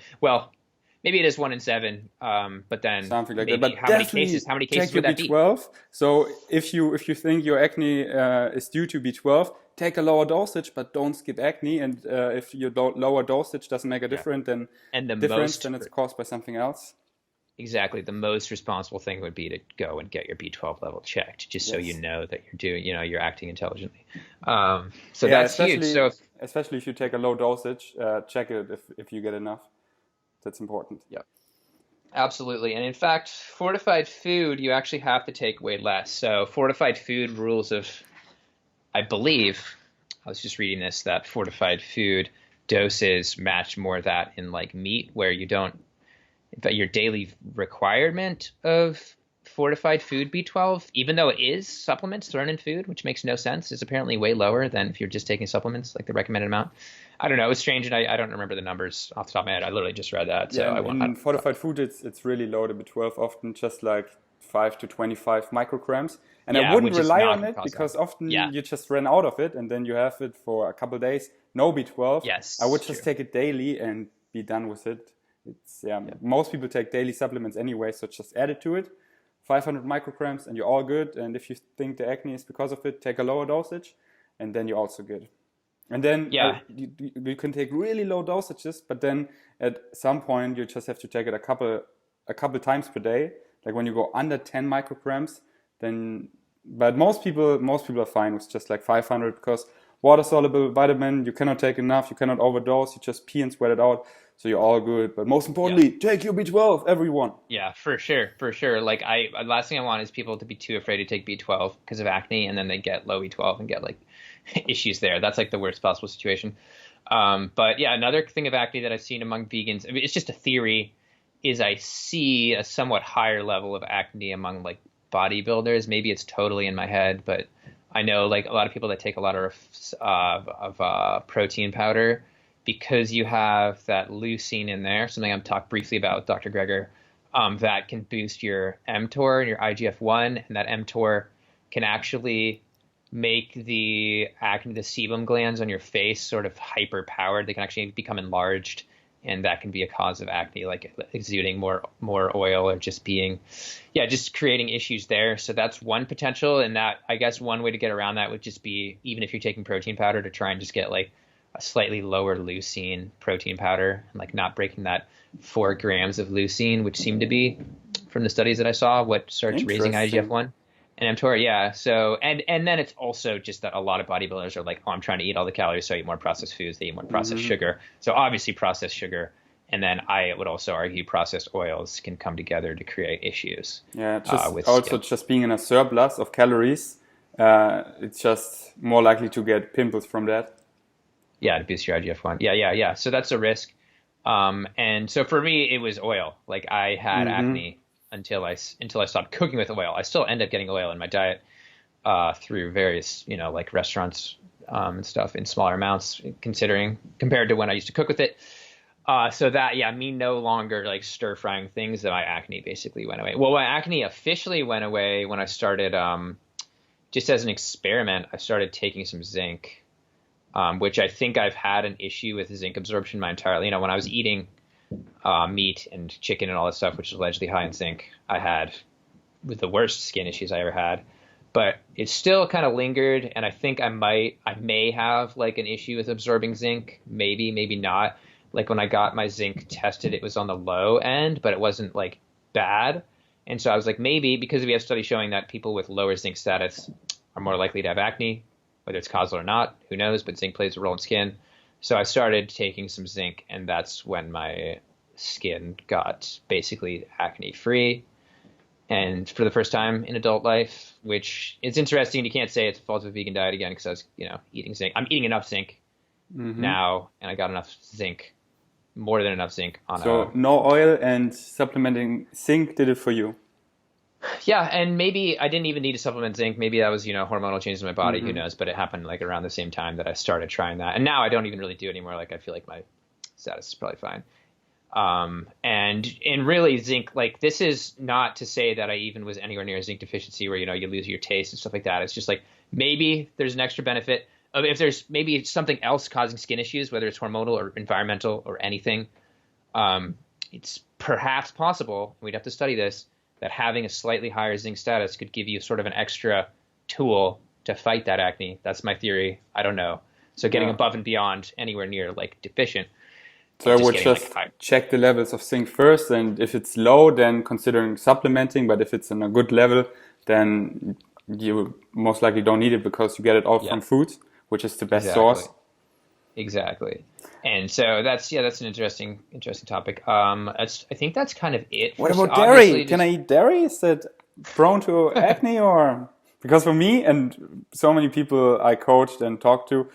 maybe it is 1 in 7, but then something like that. But how many cases would that be? B12. So if you think your acne is due to B12, take a lower dosage, but don't skip acne. And if your lower dosage doesn't make a difference, then it's caused by something else. Exactly. The most responsible thing would be to go and get your B12 level checked, just so you know that you're doing, you're acting intelligently. So that's huge. So especially if you take a low dosage, check it if you get enough. That's important. Yeah. Absolutely. And in fact, fortified food, you actually have to take way less. So fortified food rules of, I believe, I was just reading this, that fortified food doses match more that in like meat, where you don't, but your daily requirement of fortified food B12, even though it is supplements thrown in food, which makes no sense, is apparently way lower than if you're just taking supplements, like the recommended amount. I don't know. It was strange, and I don't remember the numbers off the top of my head. I literally just read that. So in fortified food, it's really low, the B12, often just like 5 to 25 micrograms. And I wouldn't rely on it because often you just run out of it, and then you have it for a couple of days. No B12. Yes, I would just take it daily and be done with it. Most people take daily supplements anyway, so just add it to it. 500 micrograms and you're all good. And if you think the acne is because of it, take a lower dosage, and then you're also good. And then you can take really low dosages, but then at some point you just have to take it a couple times per day. Like when you go under 10 micrograms, then. But most people are fine with just like 500, because water soluble vitamin, you cannot take enough, you cannot overdose, you just pee and sweat it out, so you're all good. But most importantly, take your B12, everyone. Yeah, for sure. Like last thing I want is people to be too afraid to take B12 because of acne, and then they get low B12 and get like issues there. That's like the worst possible situation. But yeah, another thing of acne that I've seen among vegans, I mean, it's just a theory, is I see a somewhat higher level of acne among like bodybuilders. Maybe it's totally in my head, but I know like a lot of people that take a lot of protein powder, because you have that leucine in there, something I've talked briefly about with Dr. Greger, that can boost your mTOR and your IGF-1, and that mTOR can actually make the acne, the sebum glands on your face sort of hyper powered. They can actually become enlarged, and that can be a cause of acne, like exuding more oil, or just just creating issues there. So that's one potential. And that, I guess one way to get around that would just be, even if you're taking protein powder, to try and just get like a slightly lower leucine protein powder, and like not breaking that 4 grams of leucine, which seemed to be, from the studies that I saw, what starts raising IGF-1 and mTOR. Yeah. So, and then it's also just that a lot of bodybuilders are like, oh, I'm trying to eat all the calories, so I eat more processed foods. They eat more processed sugar. So obviously processed sugar. And then I would also argue processed oils can come together to create issues. Yeah. Just being in a surplus of calories, it's just more likely to get pimples from that. Yeah. To boost your IGF-1. Yeah. So that's a risk. And so for me, it was oil. Like I had acne until I stopped cooking with oil. I still end up getting oil in my diet through various, like restaurants and stuff in smaller amounts, compared to when I used to cook with it. So that, me no longer like stir frying things, that my acne basically went away. Well, my acne officially went away when I started, just as an experiment, I started taking some zinc, which I think I've had an issue with zinc absorption my entire, when I was eating meat and chicken and all that stuff, which is allegedly high in zinc, I had with the worst skin issues I ever had. But it still kind of lingered, and I think I may have like an issue with absorbing zinc, maybe not. Like when I got my zinc tested, it was on the low end, but it wasn't like bad. And so I was like, maybe, because we have studies showing that people with lower zinc status are more likely to have acne, whether it's causal or not, who knows, but zinc plays a role in skin. So I started taking some zinc, and that's when my skin got basically acne free, and for the first time in adult life, which is interesting. You can't say it's the fault of a vegan diet again, because I was, eating zinc. I'm eating enough zinc now, and I got enough zinc, more than enough zinc on. So no oil and supplementing zinc did it for you. Yeah, and maybe I didn't even need to supplement zinc. Maybe that was, hormonal changes in my body. Who knows? But it happened like around the same time that I started trying that. And now I don't even really do it anymore. Like I feel like my status is probably fine. And really zinc, like this is not to say that I even was anywhere near a zinc deficiency where, you lose your taste and stuff like that. It's just like maybe there's an extra benefit of if there's maybe something else causing skin issues, whether it's hormonal or environmental or anything. It's perhaps possible, we'd have to study this, that having a slightly higher zinc status could give you sort of an extra tool to fight that acne. That's my theory. I don't know. So getting above and beyond anywhere near like deficient. So I would just check the levels of zinc first, and if it's low, then considering supplementing. But if it's in a good level, then you most likely don't need it, because you get it all from food, which is the best source. Exactly. And so that's an interesting topic. I think that's kind of it. What about dairy? Can I eat dairy? Is that prone to acne or? Because for me and so many people I coached and talked to,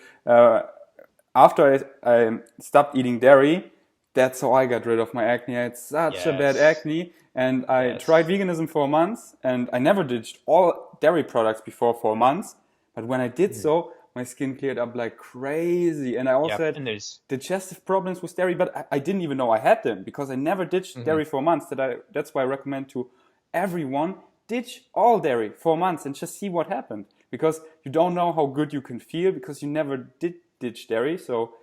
after I stopped eating dairy, that's how I got rid of my acne. I had such a bad acne, and I tried veganism for months, and I never ditched all dairy products before for months. But when I did so, my skin cleared up like crazy. And I also had digestive problems with dairy, but I didn't even know I had them because I never ditched dairy for months. That's why I recommend to everyone, ditch all dairy for months and just see what happened. Because you don't know how good you can feel because you never did ditch dairy. So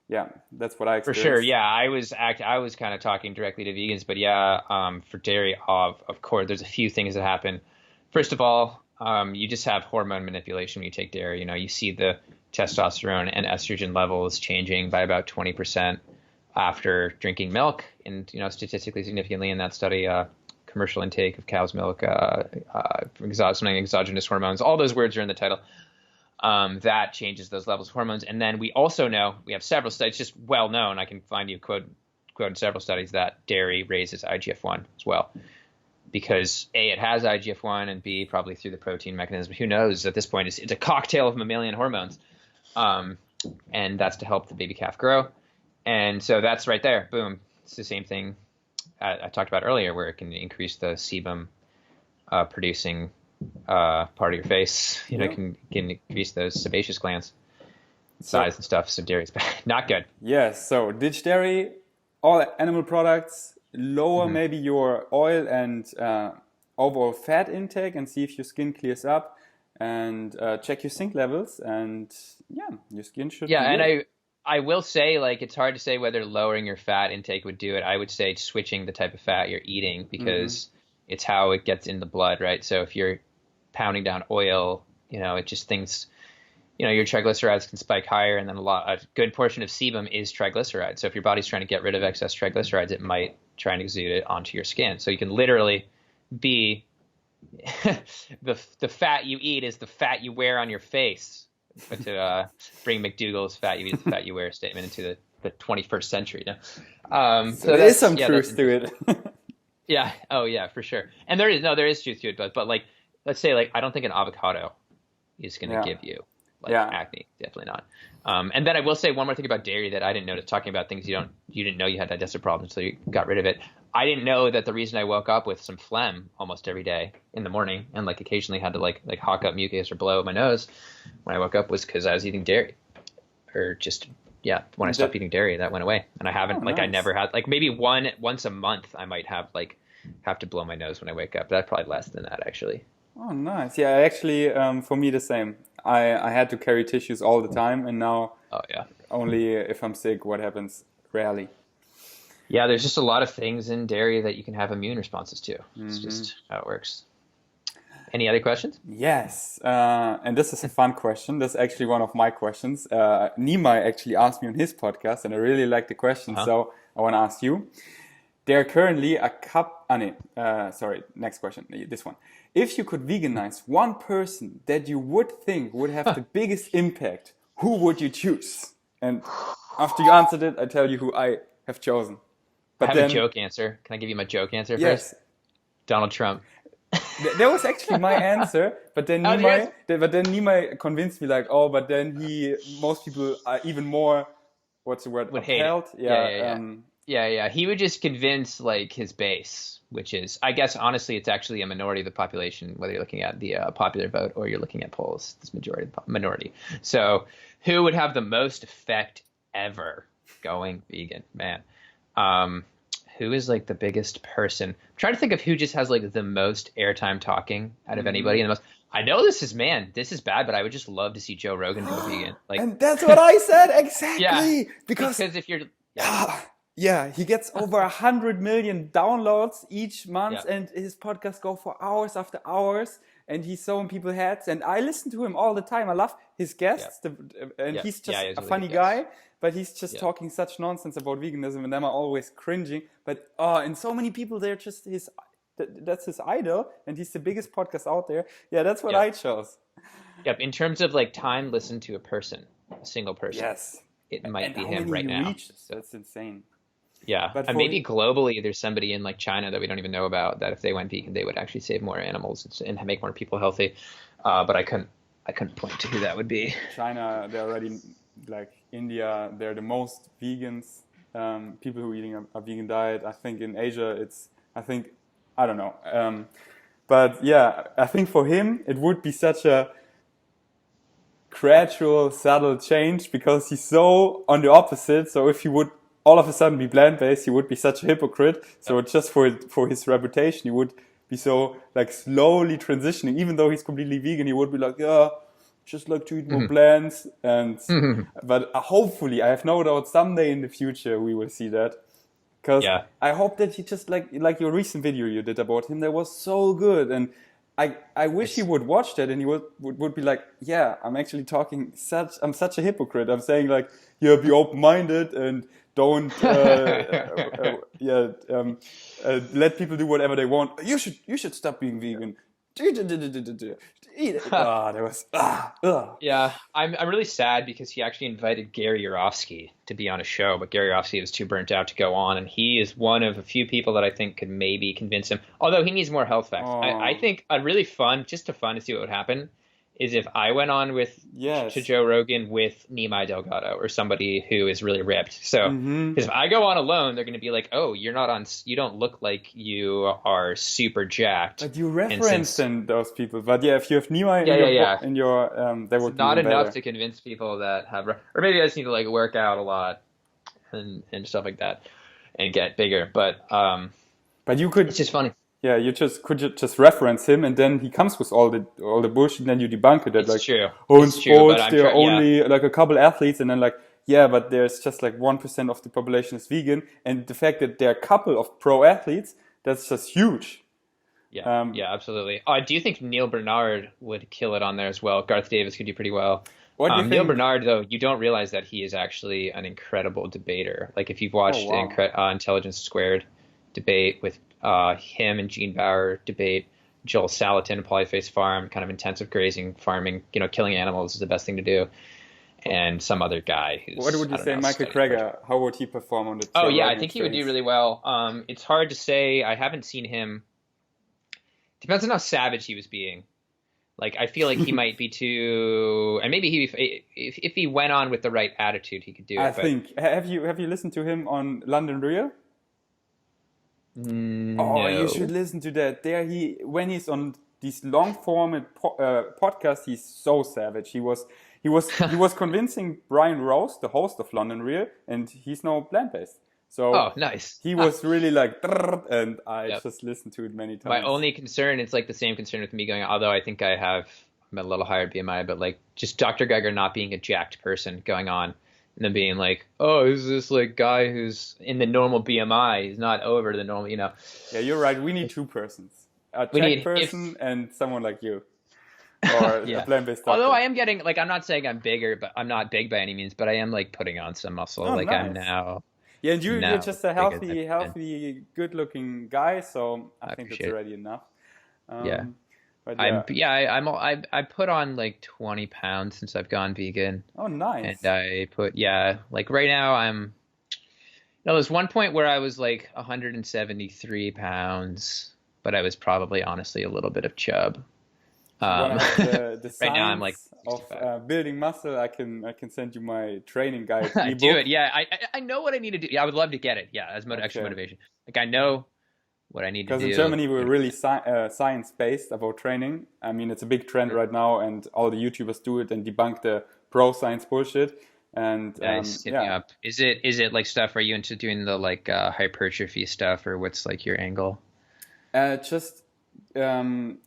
yeah, that's what I experienced. For sure. Yeah, I was kind of talking directly to vegans, but for dairy, of course, there's a few things that happen. First of all, you just have hormone manipulation when you take dairy. You see the testosterone and estrogen levels changing by about 20% after drinking milk, and statistically significantly in that study, commercial intake of cow's milk, exogenous hormones. All those words are in the title. That changes those levels of hormones. And then we also know, we have several studies, just well known, I can find you quote in several studies, that dairy raises IGF-1 as well. Because A, it has IGF-1, and B, probably through the protein mechanism. Who knows at this point? It's a cocktail of mammalian hormones. And that's to help the baby calf grow. And so that's right there. Boom. It's the same thing I talked about earlier, where it can increase the sebum producing part of your face. Can increase those sebaceous glands size and stuff. So dairy's not good. Yes. So ditch dairy, all animal products, lower maybe your oil and overall fat intake, and see if your skin clears up, and check your zinc levels, and your skin should be good. And I will say, it's hard to say whether lowering your fat intake would do it. I would say switching the type of fat you're eating, because it's how it gets in the blood, right? So if you're pounding down oil, it just things, your triglycerides can spike higher, and then a good portion of sebum is triglycerides. So if your body's trying to get rid of excess triglycerides, it might try and exude it onto your skin. So you can literally be the fat you eat is the fat you wear on your face. But to bring McDougall's "fat you eat is the fat you wear" statement into the 21st century. So there is some truth to it. Yeah. Oh yeah, for sure. And there is truth to it, but let's say I don't think an avocado is going to give you acne. Definitely not. And then I will say one more thing about dairy that I didn't notice, talking about things you didn't know you had digestive problems until you got rid of it. I didn't know that the reason I woke up with some phlegm almost every day in the morning, and occasionally had to hawk up mucus or blow out my nose when I woke up, was because I was eating dairy. Or just when I stopped eating dairy, that went away. And I haven't I never had, maybe once a month I might have to blow my nose when I wake up. That's probably less than that, actually. Oh, nice. Yeah, actually, for me the same. I had to carry tissues all the time, and now only if I'm sick. What happens? Rarely. Yeah, there's just a lot of things in dairy that you can have immune responses to. It's just how it works. Any other questions? Yes, and this is a fun question. This is actually one of my questions. Nimai actually asked me on his podcast, and I really like the question, so I want to ask you. There are currently next question, this one. If you could veganize one person that you would think would have the biggest impact, who would you choose? And after you answered it, I tell you who I have chosen. But I have a joke answer. Can I give you my joke answer first? Donald Trump. That was actually my answer, but then Nimai convinced me but then most people are even more, what's the word? Would hate it. Yeah. He would just convince his base, which is, I guess, honestly, it's actually a minority of the population, whether you're looking at the popular vote or you're looking at polls. It's minority. So who would have the most effect ever going vegan, man? Who is the biggest person? I'm trying to think of who just has the most airtime talking out of anybody. And I know this is bad, but I would just love to see Joe Rogan go vegan. And that's what I said exactly. Yeah, because if you're he gets over 100 million downloads each month, and his podcasts go for hours after hours, and he's so in people's heads. And I listen to him all the time. I love his guests, and he's just a funny guy. But he's just talking such nonsense about veganism, and I'm always cringing. But and so many people, they're just that's his idol, and he's the biggest podcast out there. Yeah, that's what I chose. Yep. In terms of time listened to a person, a single person. Yes. it might And be how him many right he now. reaches? That's insane. Yeah, But and for maybe globally, there's somebody in like China that we don't even know about that if they went vegan, they would actually save more animals and make more people healthy. But I couldn't point to who that would be. China, they're already like India, they're the most vegans, people who are eating a vegan diet. I think in Asia, I don't know. But yeah, I think for him, it would be such a gradual, subtle change because he's so on the opposite. So if he would all of a sudden be plant-based, he would be such a hypocrite. So just for his reputation, he would be so like slowly transitioning. Even though he's completely vegan, he would be like, yeah, just like to eat more plants. And but hopefully, I have no doubt someday in the future we will see that. Because Yeah. I hope that he just like your recent video you did about him, that was so good, and I wish he would watch that and he would be like, yeah, I'm actually I'm such a hypocrite. I'm saying like, yeah, be open-minded and don't let people do whatever they want. You should stop being vegan. Eat it. That was Yeah, I'm really sad because he actually invited Gary Yourofsky to be on a show, but Gary Yourofsky was too burnt out to go on, and he is one of a few people that I think could maybe convince him. Although he needs more health facts. I think a really fun, just to fun to see what would happen, is if I went on to Joe Rogan with Nimai Delgado or somebody who is really ripped. So, because if I go on alone, they're going to be like, "Oh, you don't look like you are super jacked." But you reference those people. But yeah, if you have Nimai in your that would be not enough better. to convince people that have, or maybe I just need to like work out a lot and stuff like that and get bigger. But you could. It's just funny. Yeah, you could just reference him, and then he comes with all the bullshit, and then you debunk it. That It's like, true. oh, in It's true, sports but I'm there are sure- yeah. only like a couple athletes, and then like, yeah, but there's just like 1% of the population is vegan, and the fact that there are a couple of pro athletes, that's just huge. Yeah, yeah, absolutely. Do you think Neil Bernard would kill it on there as well? Garth Davis could do pretty well. What do you Neil think? Bernard, though, you don't realize that he is actually an incredible debater. Like if you've watched Intelligence Squared debate with him and Gene Bauer debate, Joel Salatin and Polyface Farm, kind of intensive grazing farming, killing animals is the best thing to do. And some other guy who's, What would you say, Michael Greger? How would he perform on the? Oh yeah, I think he would do really well. It's hard to say. I haven't seen him. Depends on how savage he was being. Like I feel like he might be too, and maybe if he went on with the right attitude, he could do it. I think. Have you listened to him on London Real? No. Oh, you should listen to that. When he's on these long form podcasts, he's so savage. He was convincing Brian Rose, the host of London Real, and he's now plant-based. So nice. He was really like, and I just listened to it many times. My only concern, it's like the same concern with me going, although I think I'm a little higher BMI, but like just Dr. Geiger not being a jacked person going on. And then being like, oh, who's this like guy who's in the normal BMI? He's not over the normal, Yeah, you're right. We need two persons. A jacked person and someone like you. Or a plant-based doctor. Although I am getting, like, I'm not saying I'm bigger, but I'm not big by any means, but I am like putting on some muscle. Oh, like nice. I'm now. Yeah, and you're just a bigger healthy, good-looking guy, so I think that's already enough. Yeah. But I put on like 20 pounds since I've gone vegan. Oh, nice. And I put, like right now there's one point where I was like 173 pounds, but I was probably honestly a little bit of chub. The right now I'm like of building muscle. I can send you my training guide. Do it. Yeah, I know what I need to do. Yeah, I would love to get it. Yeah, as extra motivation. Like I know what I need to do. Because in Germany we're really science-based about training. I mean, it's a big trend right now, and all the YouTubers do it and debunk the pro-science bullshit. And hit me up. Is it like stuff? Are you into doing the like hypertrophy stuff, or what's like your angle? Explaining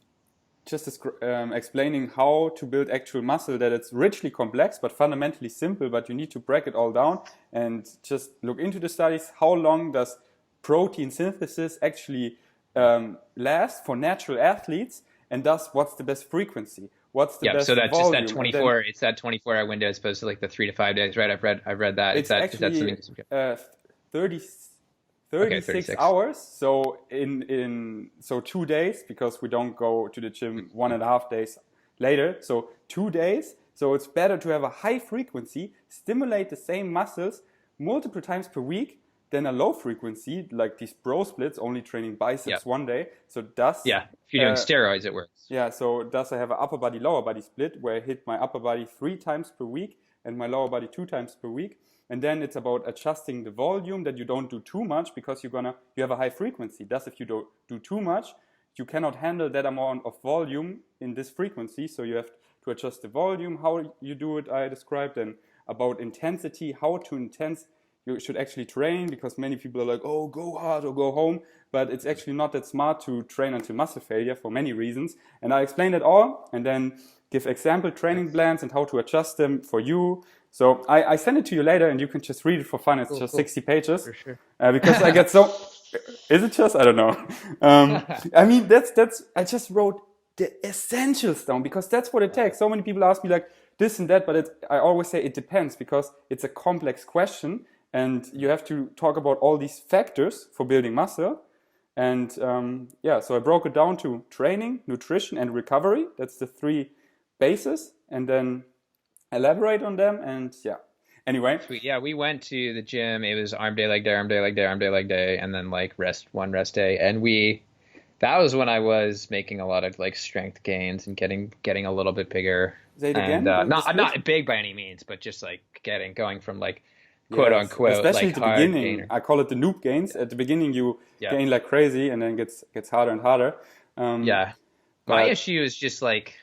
how to build actual muscle, that it's richly complex but fundamentally simple, but you need to break it all down and just look into the studies. How long does protein synthesis actually last for natural athletes, and thus what's the best frequency? What's the best volume? Just that 24. It's that 24-hour window as opposed to like the 3 to 5 days, right? I've read that. It's actually 36 hours. So so 2 days, because we don't go to the gym 1.5 days later. So 2 days, So it's better to have a high frequency, stimulate the same muscles multiple times per week than a low frequency, like these bro splits, only training Yeah. biceps one day. So does Yeah. If you're doing steroids, it works. yeah, so does I have an upper body, lower body split where I hit my upper body 3 times per week and my lower body 2 times per week. And then it's about adjusting the volume, that you don't do too much because you have a high frequency. Thus, if you do too much, you cannot handle that amount of volume in this frequency. So you have to adjust the volume, how you do it, I described, and about intensity, how to intense you should actually train, because many people are like, oh, go hard or go home. But it's actually not that smart to train until muscle failure for many reasons. And I explained it all and then give example training plans and how to adjust them for you. So I send it to you later and you can just read it for fun. It's just 60 pages. For sure. Because I get so... Is it just? I don't know. I mean, I just wrote the essentials down because that's what it takes. So many people ask me like this and that, but I always say it depends because it's a complex question. And you have to talk about all these factors for building muscle. And so I broke it down to training, nutrition, and recovery. That's the 3 bases. And then elaborate on them. And yeah, anyway. Sweet. Yeah, we went to the gym. It was arm day, leg day, arm day, leg day, arm day, leg day. And then like one rest day. And that was when I was making a lot of like strength gains and getting a little bit bigger. Say it again? Not big by any means, but just like going from like, quote unquote, especially like at the beginning. Gainer. I call it the noob gains. At the beginning, you gain like crazy, and then gets harder and harder. My issue is just like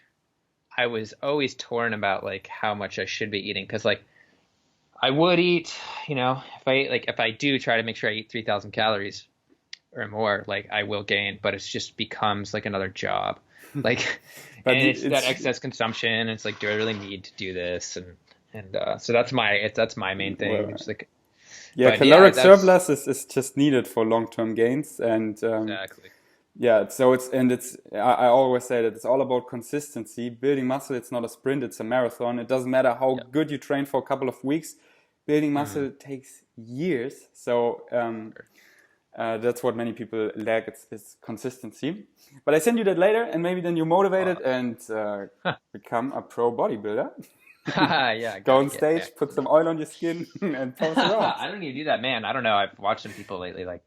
I was always torn about like how much I should be eating because like I would eat, if I do try to make sure I eat 3,000 calories or more, like I will gain, but it just becomes like another job, like and it's that excess consumption. And it's like, do I really need to do this? And so that's my main thing. It's like, caloric surplus is just needed for long-term gains, and exactly. Yeah, so I always say that it's all about consistency. Building muscle, it's not a sprint, it's a marathon. It doesn't matter how good you train for a couple of weeks. Building muscle takes years. So that's what many people lack. It's consistency. But I send you that later, and maybe then you're motivated and become a pro bodybuilder. Go on stage, put some oil on your skin, and post it around. I don't need to do that, man. I don't know. I've watched some people lately, like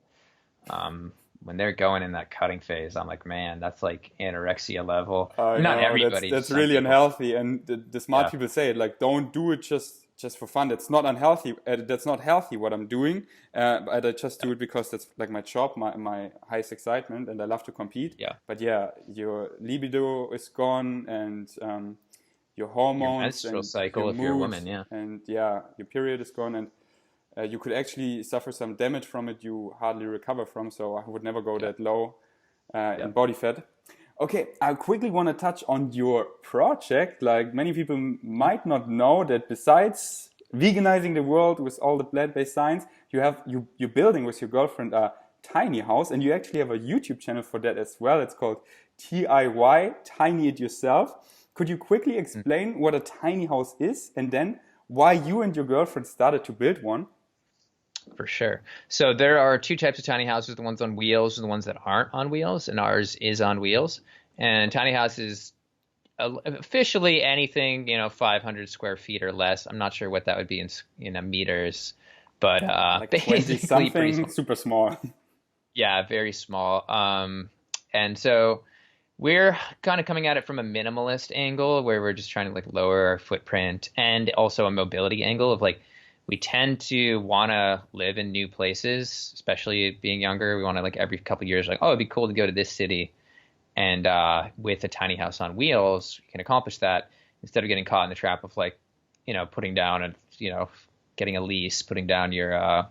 when they're going in that cutting phase. I'm like, man, that's like anorexia level. Not everybody. That's really unhealthy. And the smart people say it like, don't do it just for fun. That's not unhealthy. That's not healthy what I'm doing. But I just do it because that's like my job, my highest excitement, and I love to compete. Yeah. But your libido is gone, and your hormones, your menstrual and cycle if you're a woman, and your period is gone, and you could actually suffer some damage from it you hardly recover from. So I would never go that low in body fat. Okay, I quickly want to touch on your project. Like many people might not know that besides veganizing the world with all the plant-based science, you're building with your girlfriend a tiny house, and you actually have a YouTube channel for that as well. It's called TIY, Tiny It Yourself. Could you quickly explain what a tiny house is and then why you and your girlfriend started to build one? For sure. So there are 2 types of tiny houses, the ones on wheels and the ones that aren't on wheels, and ours is on wheels. And tiny house is officially anything, 500 square feet or less. I'm not sure what that would be in meters, but like basically 20-something, super small. Yeah, very small. And so we're kind of coming at it from a minimalist angle where we're just trying to like lower our footprint, and also a mobility angle of like we tend to want to live in new places, especially being younger. We want to like every couple of years like, oh, it'd be cool to go to this city. And with a tiny house on wheels, you can accomplish that instead of getting caught in the trap of like, putting down and, getting a lease, putting down your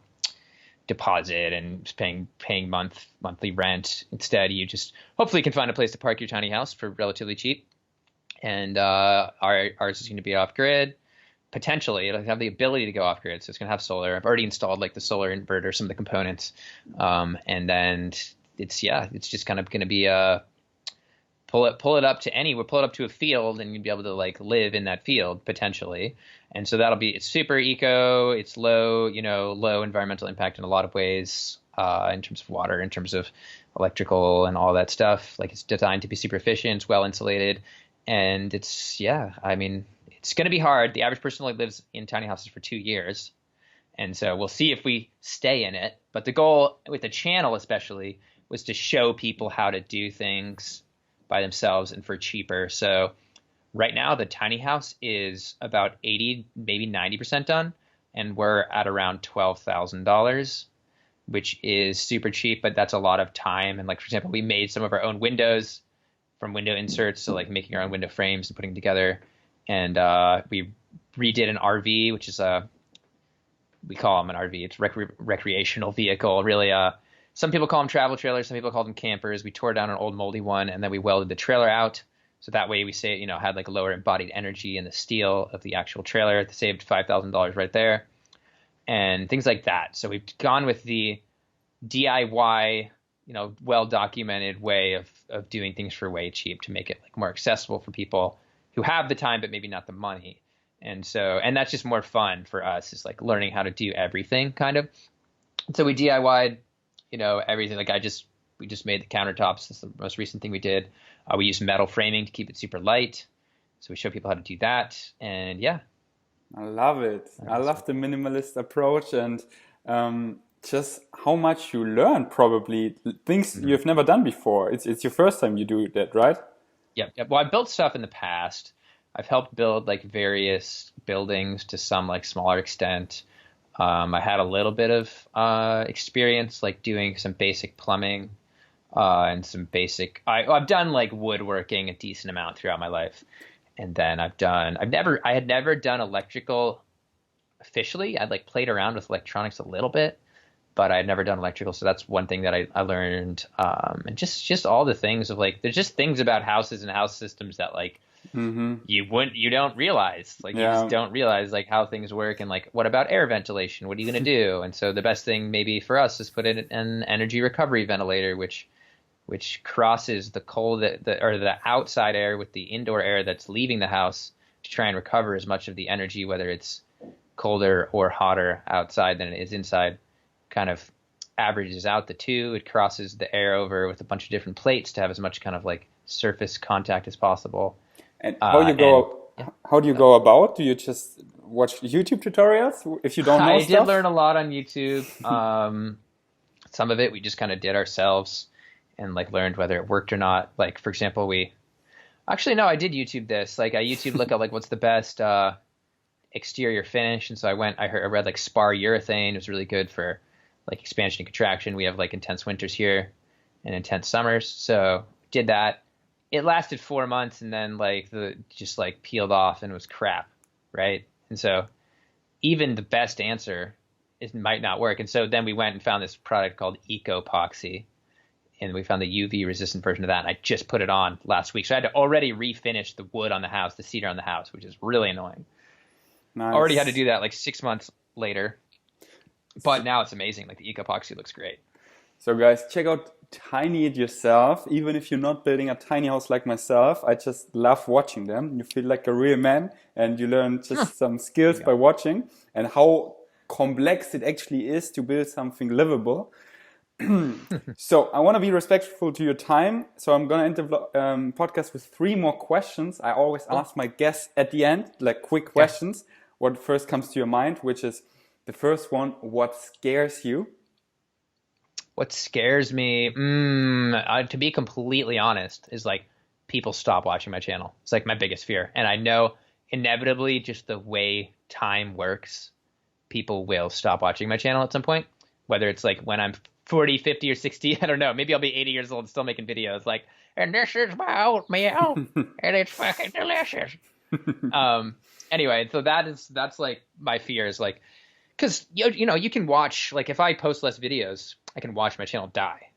deposit and paying monthly rent. Instead, you just hopefully can find a place to park your tiny house for relatively cheap. And ours is going to be off grid. Potentially, it'll have the ability to go off grid, so it's going to have solar. I've already installed like the solar inverter, some of the components, and then it's just kind of going to be pull it up to a field, and you'll be able to like live in that field potentially. And so it's super eco, it's low environmental impact in a lot of ways, in terms of water, in terms of electrical and all that stuff. Like it's designed to be super efficient, it's well insulated, and it's It's going to be hard. The average person only lives in tiny houses for 2 years. And so we'll see if we stay in it. But the goal with the channel especially was to show people how to do things by themselves and for cheaper. So right now the tiny house is about 80, maybe 90% done. And we're at around $12,000, which is super cheap, but that's a lot of time. And like, for example, we made some of our own windows from window inserts. So like making our own window frames and putting them together. And we redid an RV, which is we call them an RV. It's recreational vehicle. Really, some people call them travel trailers. Some people call them campers. We tore down an old moldy one, and then we welded the trailer out. So that way we say, had like a lower embodied energy in the steel of the actual trailer. It saved $5,000 right there, and things like that. So we've gone with the DIY, well-documented way of doing things for way cheap to make it like more accessible for people who have the time but maybe not the money. And that's just more fun for us, is like learning how to do everything kind of. So we DIY'd, everything. Like we just made the countertops. That's the most recent thing we did. We used metal framing to keep it super light. So we show people how to do that. And yeah. I love it. I love the minimalist approach, and just how much you learn, probably things you've never done before. It's your first time you do that, right? Yep. Well, I built stuff in the past. I've helped build like various buildings to some like smaller extent. I had a little bit of experience like doing some basic plumbing and some basic. I've done like woodworking a decent amount throughout my life, and then I had never done electrical officially. I'd like played around with electronics a little bit, but I had never done electrical. So that's one thing that I learned. And just all the things of like, there's just things about houses and house systems that like. You don't realize, like, you just don't realize like how things work, and like, what about air ventilation? What are you going to do? And so the best thing maybe for us is put in an energy recovery ventilator, which crosses the cold or the outside air with the indoor air that's leaving the house to try and recover as much of the energy, whether it's colder or hotter outside than it is inside. Kind of averages out the two. It crosses the air over with a bunch of different plates to have as much kind of like surface contact as possible. And how do you go about? Do you just watch YouTube tutorials if you don't know stuff? I did learn a lot on YouTube. Some of it we just kind of did ourselves and like learned whether it worked or not. Like, for example, I did YouTube this. Like, I YouTube look at like what's the best exterior finish, and so I read like spar urethane. It was really good for like expansion and contraction. We have like intense winters here and intense summers, so did that. It lasted 4 months, and then like just like peeled off and was crap, right? And so even the best answer might not work. And so then we went and found this product called Ecopoxy, and we found the UV resistant version of that. And I just put it on last week, so I had to already refinish the wood on the house, the cedar on the house, which is really annoying. Nice. Already had to do that like 6 months later, but now it's amazing. Like, the Ecopoxy looks great. So guys, check out Tiny It yourself. Even if you're not building a tiny house like myself, I just love watching them. You feel like a real man, and you learn just some skills by watching, and how complex it actually is to build something livable. So I want to be respectful to your time. So I'm going to end the podcast with 3 more questions. I always ask my guests at the end, like quick questions. What first comes to your mind, which is the first one: what scares you? What scares me, to be completely honest, is like people stop watching my channel. It's like my biggest fear. And I know inevitably, just the way time works, people will stop watching my channel at some point, whether it's like when I'm 40, 50, or 60, I don't know. Maybe I'll be 80 years old and still making videos like, and this is my oatmeal, and it's fucking delicious. Anyway, so that's like my fear, is like, because you can watch, like, if I post less videos, I can watch my channel die,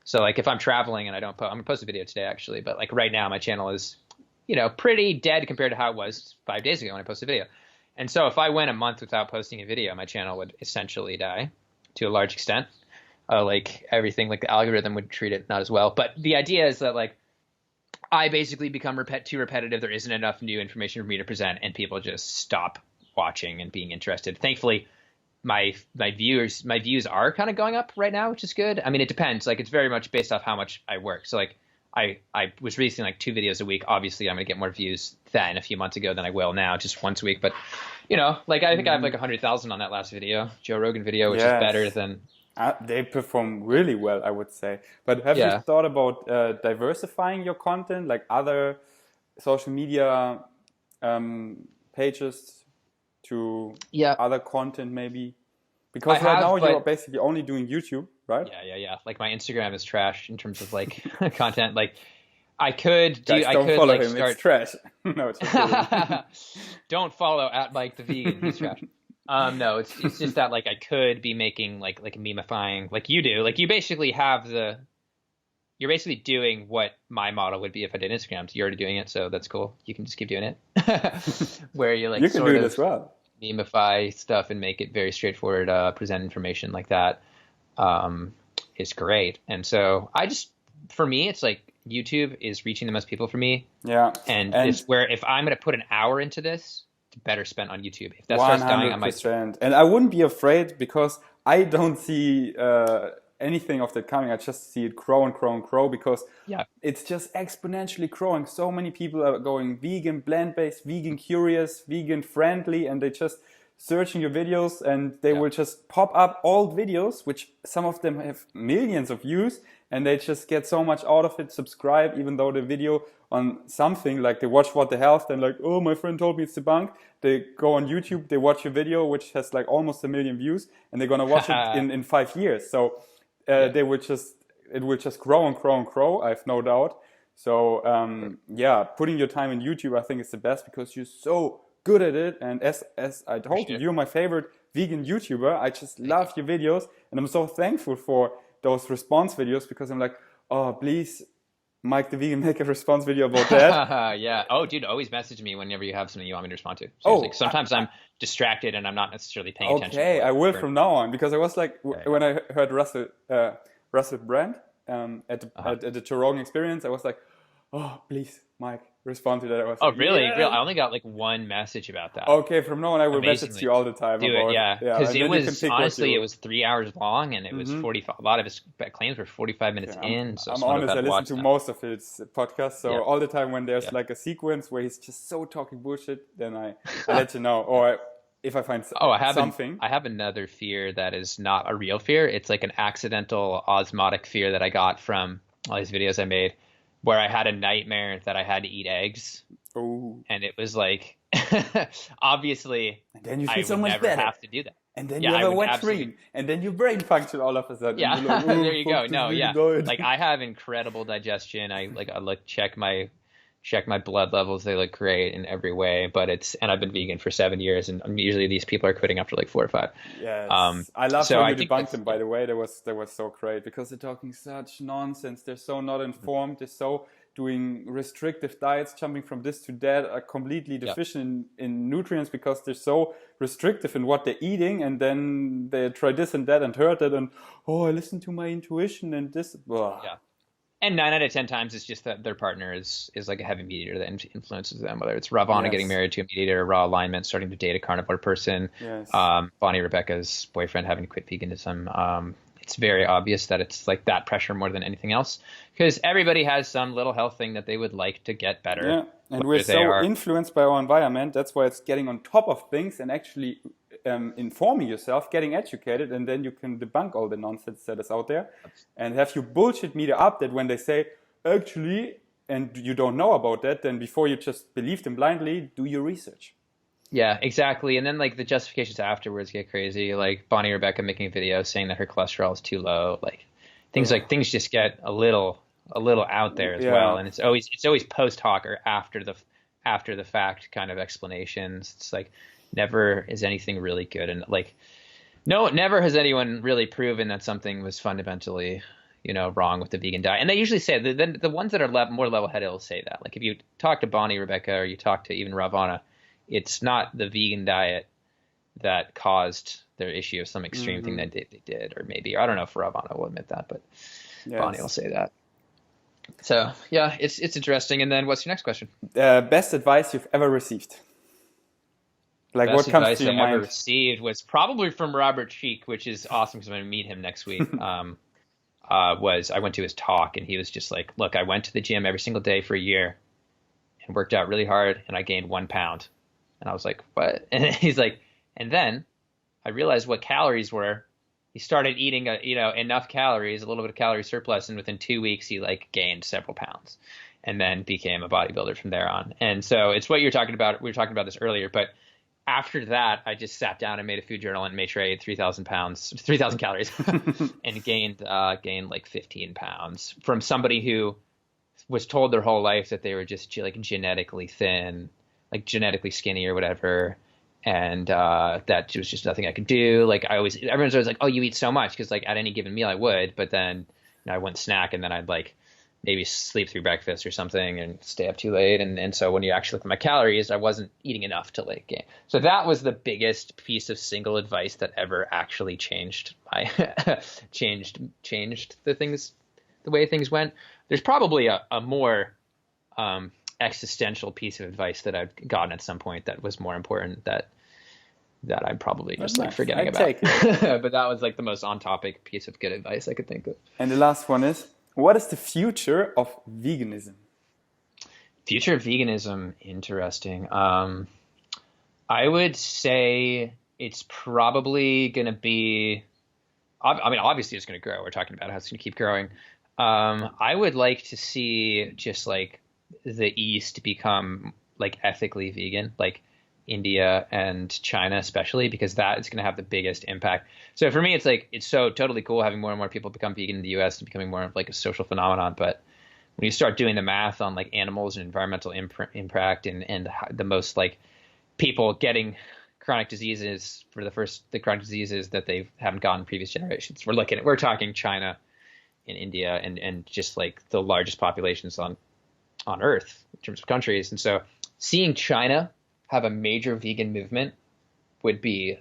So like if I'm traveling and I don't I'm gonna post a video today actually, but like right now my channel is, pretty dead compared to how it was 5 days ago when I posted a video. And so if I went a month without posting a video, my channel would essentially die to a large extent. Like everything, like the algorithm would treat it not as well. But the idea is that like I basically become too repetitive. There isn't enough new information for me to present, and people just stop watching and being interested. Thankfully, my views are kind of going up right now, which is good. I mean, it depends. Like, it's very much based off how much I work. So like I was releasing like 2 videos a week. Obviously, I'm gonna get more views then a few months ago than I will now, just once a week. But like I think I have like 100,000 on that last video, Joe Rogan video, which is better than. They perform really well, I would say. But have you thought about diversifying your content, like other social media pages to other content maybe? Because right now you're basically only doing YouTube, right? Yeah. Like my Instagram is trash in terms of like content. Like I could do. Guys, don't I could follow like him. start. It's trash. No, it's not. Don't follow at Mike the Vegan. He's trash. No, it's just that like I could be making like memifying like you do. Like you basically have you're basically doing what my model would be if I did Instagram. So you're already doing it, so that's cool. You can just keep doing it. Where you like you can do it as well. Memify stuff and make it very straightforward, present information like that is great. And so for me, it's like YouTube is reaching the most people for me. Yeah. And it's where if I'm going to put an hour into this, it's better spent on YouTube. If that starts dying, I might. And I wouldn't be afraid because I don't see anything of that coming. I just see it grow and grow and grow because it's just exponentially growing. So many people are going vegan, plant-based, vegan curious, vegan friendly, and they just searching your videos and they will just pop up old videos, which some of them have millions of views, and they just get so much out of it, subscribe, even though the video on something like they watch What the Health, then like, oh, my friend told me it's debunked. They go on YouTube, they watch your video, which has like almost 1 million views, and they're going to watch it in 5 years. So it will just grow and grow and grow, I have no doubt. So putting your time in YouTube, I think is the best because you're so good at it. And as I told you, you're my favorite vegan YouTuber. I just love your videos, and I'm so thankful for those response videos because I'm like, oh, please, Mike the Vegan, make a response video about that. Yeah. Oh, dude, always message me whenever you have something you want me to respond to. Seriously. Sometimes I'm distracted and I'm not necessarily paying attention. Okay, I will from now on because I was like, when I heard Russell Brand at the Joe Rogan Experience, I was like, oh, please, Mike, respond to that. I was like, really? Yeah. I only got like 1 message about that. Okay, from now on I will message you all the time. Do it, yeah. Because it was, honestly, it was 3 hours long and it was 45. A lot of his claims were 45 minutes in. So I'm honest, I listen to most of his podcasts. So all the time when there's like a sequence where he's just so talking bullshit, then I let you know. Or if I find something. I have another fear that is not a real fear. It's like an accidental osmotic fear that I got from all these videos I made, where I had a nightmare that I had to eat eggs. Oh. And it was like, obviously, and then you feel I so would much never better. have to do that. And then you have a wet dream. And then your brain function all of a sudden. Yeah, like, there you go. No, really yeah. good. Like I have incredible digestion. I check my blood levels. They look great in every way, and I've been vegan for 7 years, and usually these people are quitting after like 4 or 5. Yes. I love how you debunked them, by the way. That was so great because they're talking such nonsense. They're so not informed. They're so doing restrictive diets, jumping from this to that, are completely deficient in nutrients because they're so restrictive in what they're eating, and then they try this and that and heard that, and I listen to my intuition and this. Blah. Yeah. And 9 out of 10 times, it's just that their partner is like a heavy meat eater that influences them, whether it's Ravana getting married to a meat eater, Raw Alignment starting to date a carnivore person, Bonnie Rebecca's boyfriend having to quit veganism. It's very obvious that it's like that pressure more than anything else, because everybody has some little health thing that they would like to get better. Yeah, and we're so influenced by our environment. That's why it's getting on top of things and actually informing yourself, getting educated, and then you can debunk all the nonsense that is out there and have your bullshit meter up that when they say, actually, and you don't know about that, then before you just believe them blindly, do your research. Yeah, exactly. And then like the justifications afterwards get crazy. Like Bonnie Rebecca making a video saying that her cholesterol is too low. Like things just get a little out there as well. And it's always post hoc or after the fact kind of explanations. It's like never is anything really good, and like never has anyone really proven that something was fundamentally wrong with the vegan diet. And they usually say the ones that are more level headed will say that. Like if you talk to Bonnie Rebecca or you talk to even Ravana, it's not the vegan diet that caused their issue of some extreme thing that they did, or maybe, I don't know if Ravana will admit that, but Bonnie will say that. So yeah, it's interesting. And then what's your next question? Best advice you've ever received? Like Best what comes to your advice I mind? ever received was probably from Robert Cheek, which is awesome because I'm going to meet him next week. was I went to his talk, and he was just like, look, I went to the gym every single day for a year and worked out really hard, and I gained 1 pound. And I was like, what? And he's like, and then I realized what calories were. He started eating, enough calories, a little bit of calorie surplus, and within 2 weeks, he like gained several pounds, and then became a bodybuilder from there on. And so it's what you're talking about. We were talking about this earlier, but after that, I just sat down and made a food journal and made sure I ate 3,000 calories, and gained like 15 pounds from somebody who was told their whole life that they were just like genetically thin, like genetically skinny or whatever. And that was just nothing I could do. Like everyone's always like, oh, you eat so much, because like at any given meal I would, but then I wouldn't snack, and then I'd like maybe sleep through breakfast or something and stay up too late. And so when you actually look at my calories, I wasn't eating enough to like gain. So that was the biggest piece of single advice that ever actually changed my changed the way things went. There's probably a more existential piece of advice that I've gotten at some point that was more important that I'm probably just like forgetting about. But that was like the most on topic piece of good advice I could think of. And the last one is, what is the future of veganism? Future of veganism, interesting. I would say it's probably going to be, I mean, obviously it's going to grow. We're talking about how it's going to keep growing. I would like to see just like the East become like ethically vegan, like India and China especially, because that is going to have the biggest impact. So for me, it's like, it's so totally cool having more and more people become vegan in the US and becoming more of like a social phenomenon. But when you start doing the math on like animals and environmental impact and the most like people getting chronic diseases for the chronic diseases that they haven't gotten in previous generations, we're talking China and India and just like the largest populations on Earth in terms of countries. And so seeing China have a major vegan movement would be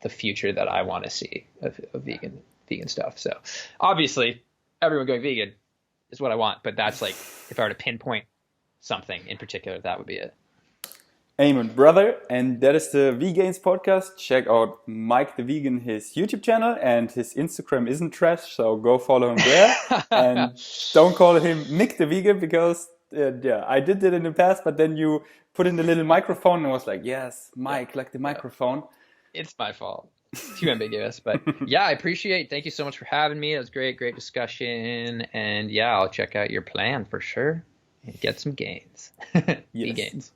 the future that I want to see of vegan stuff. So obviously everyone going vegan is what I want, but that's like, if I were to pinpoint something in particular, that would be it. Amen, brother. And that is the Vegains podcast. Check out Mike the Vegan, his YouTube channel, and his Instagram isn't trash, so go follow him there. And don't call him Mick the Vegan, because I did that in the past, but then you put in the little microphone and was like, yes, Mike, like the microphone. It's my fault. Too ambiguous, but yeah, I appreciate. Thank you so much for having me. It was great discussion, and yeah, I'll check out your plan for sure and get some gains. Yes. Vegains.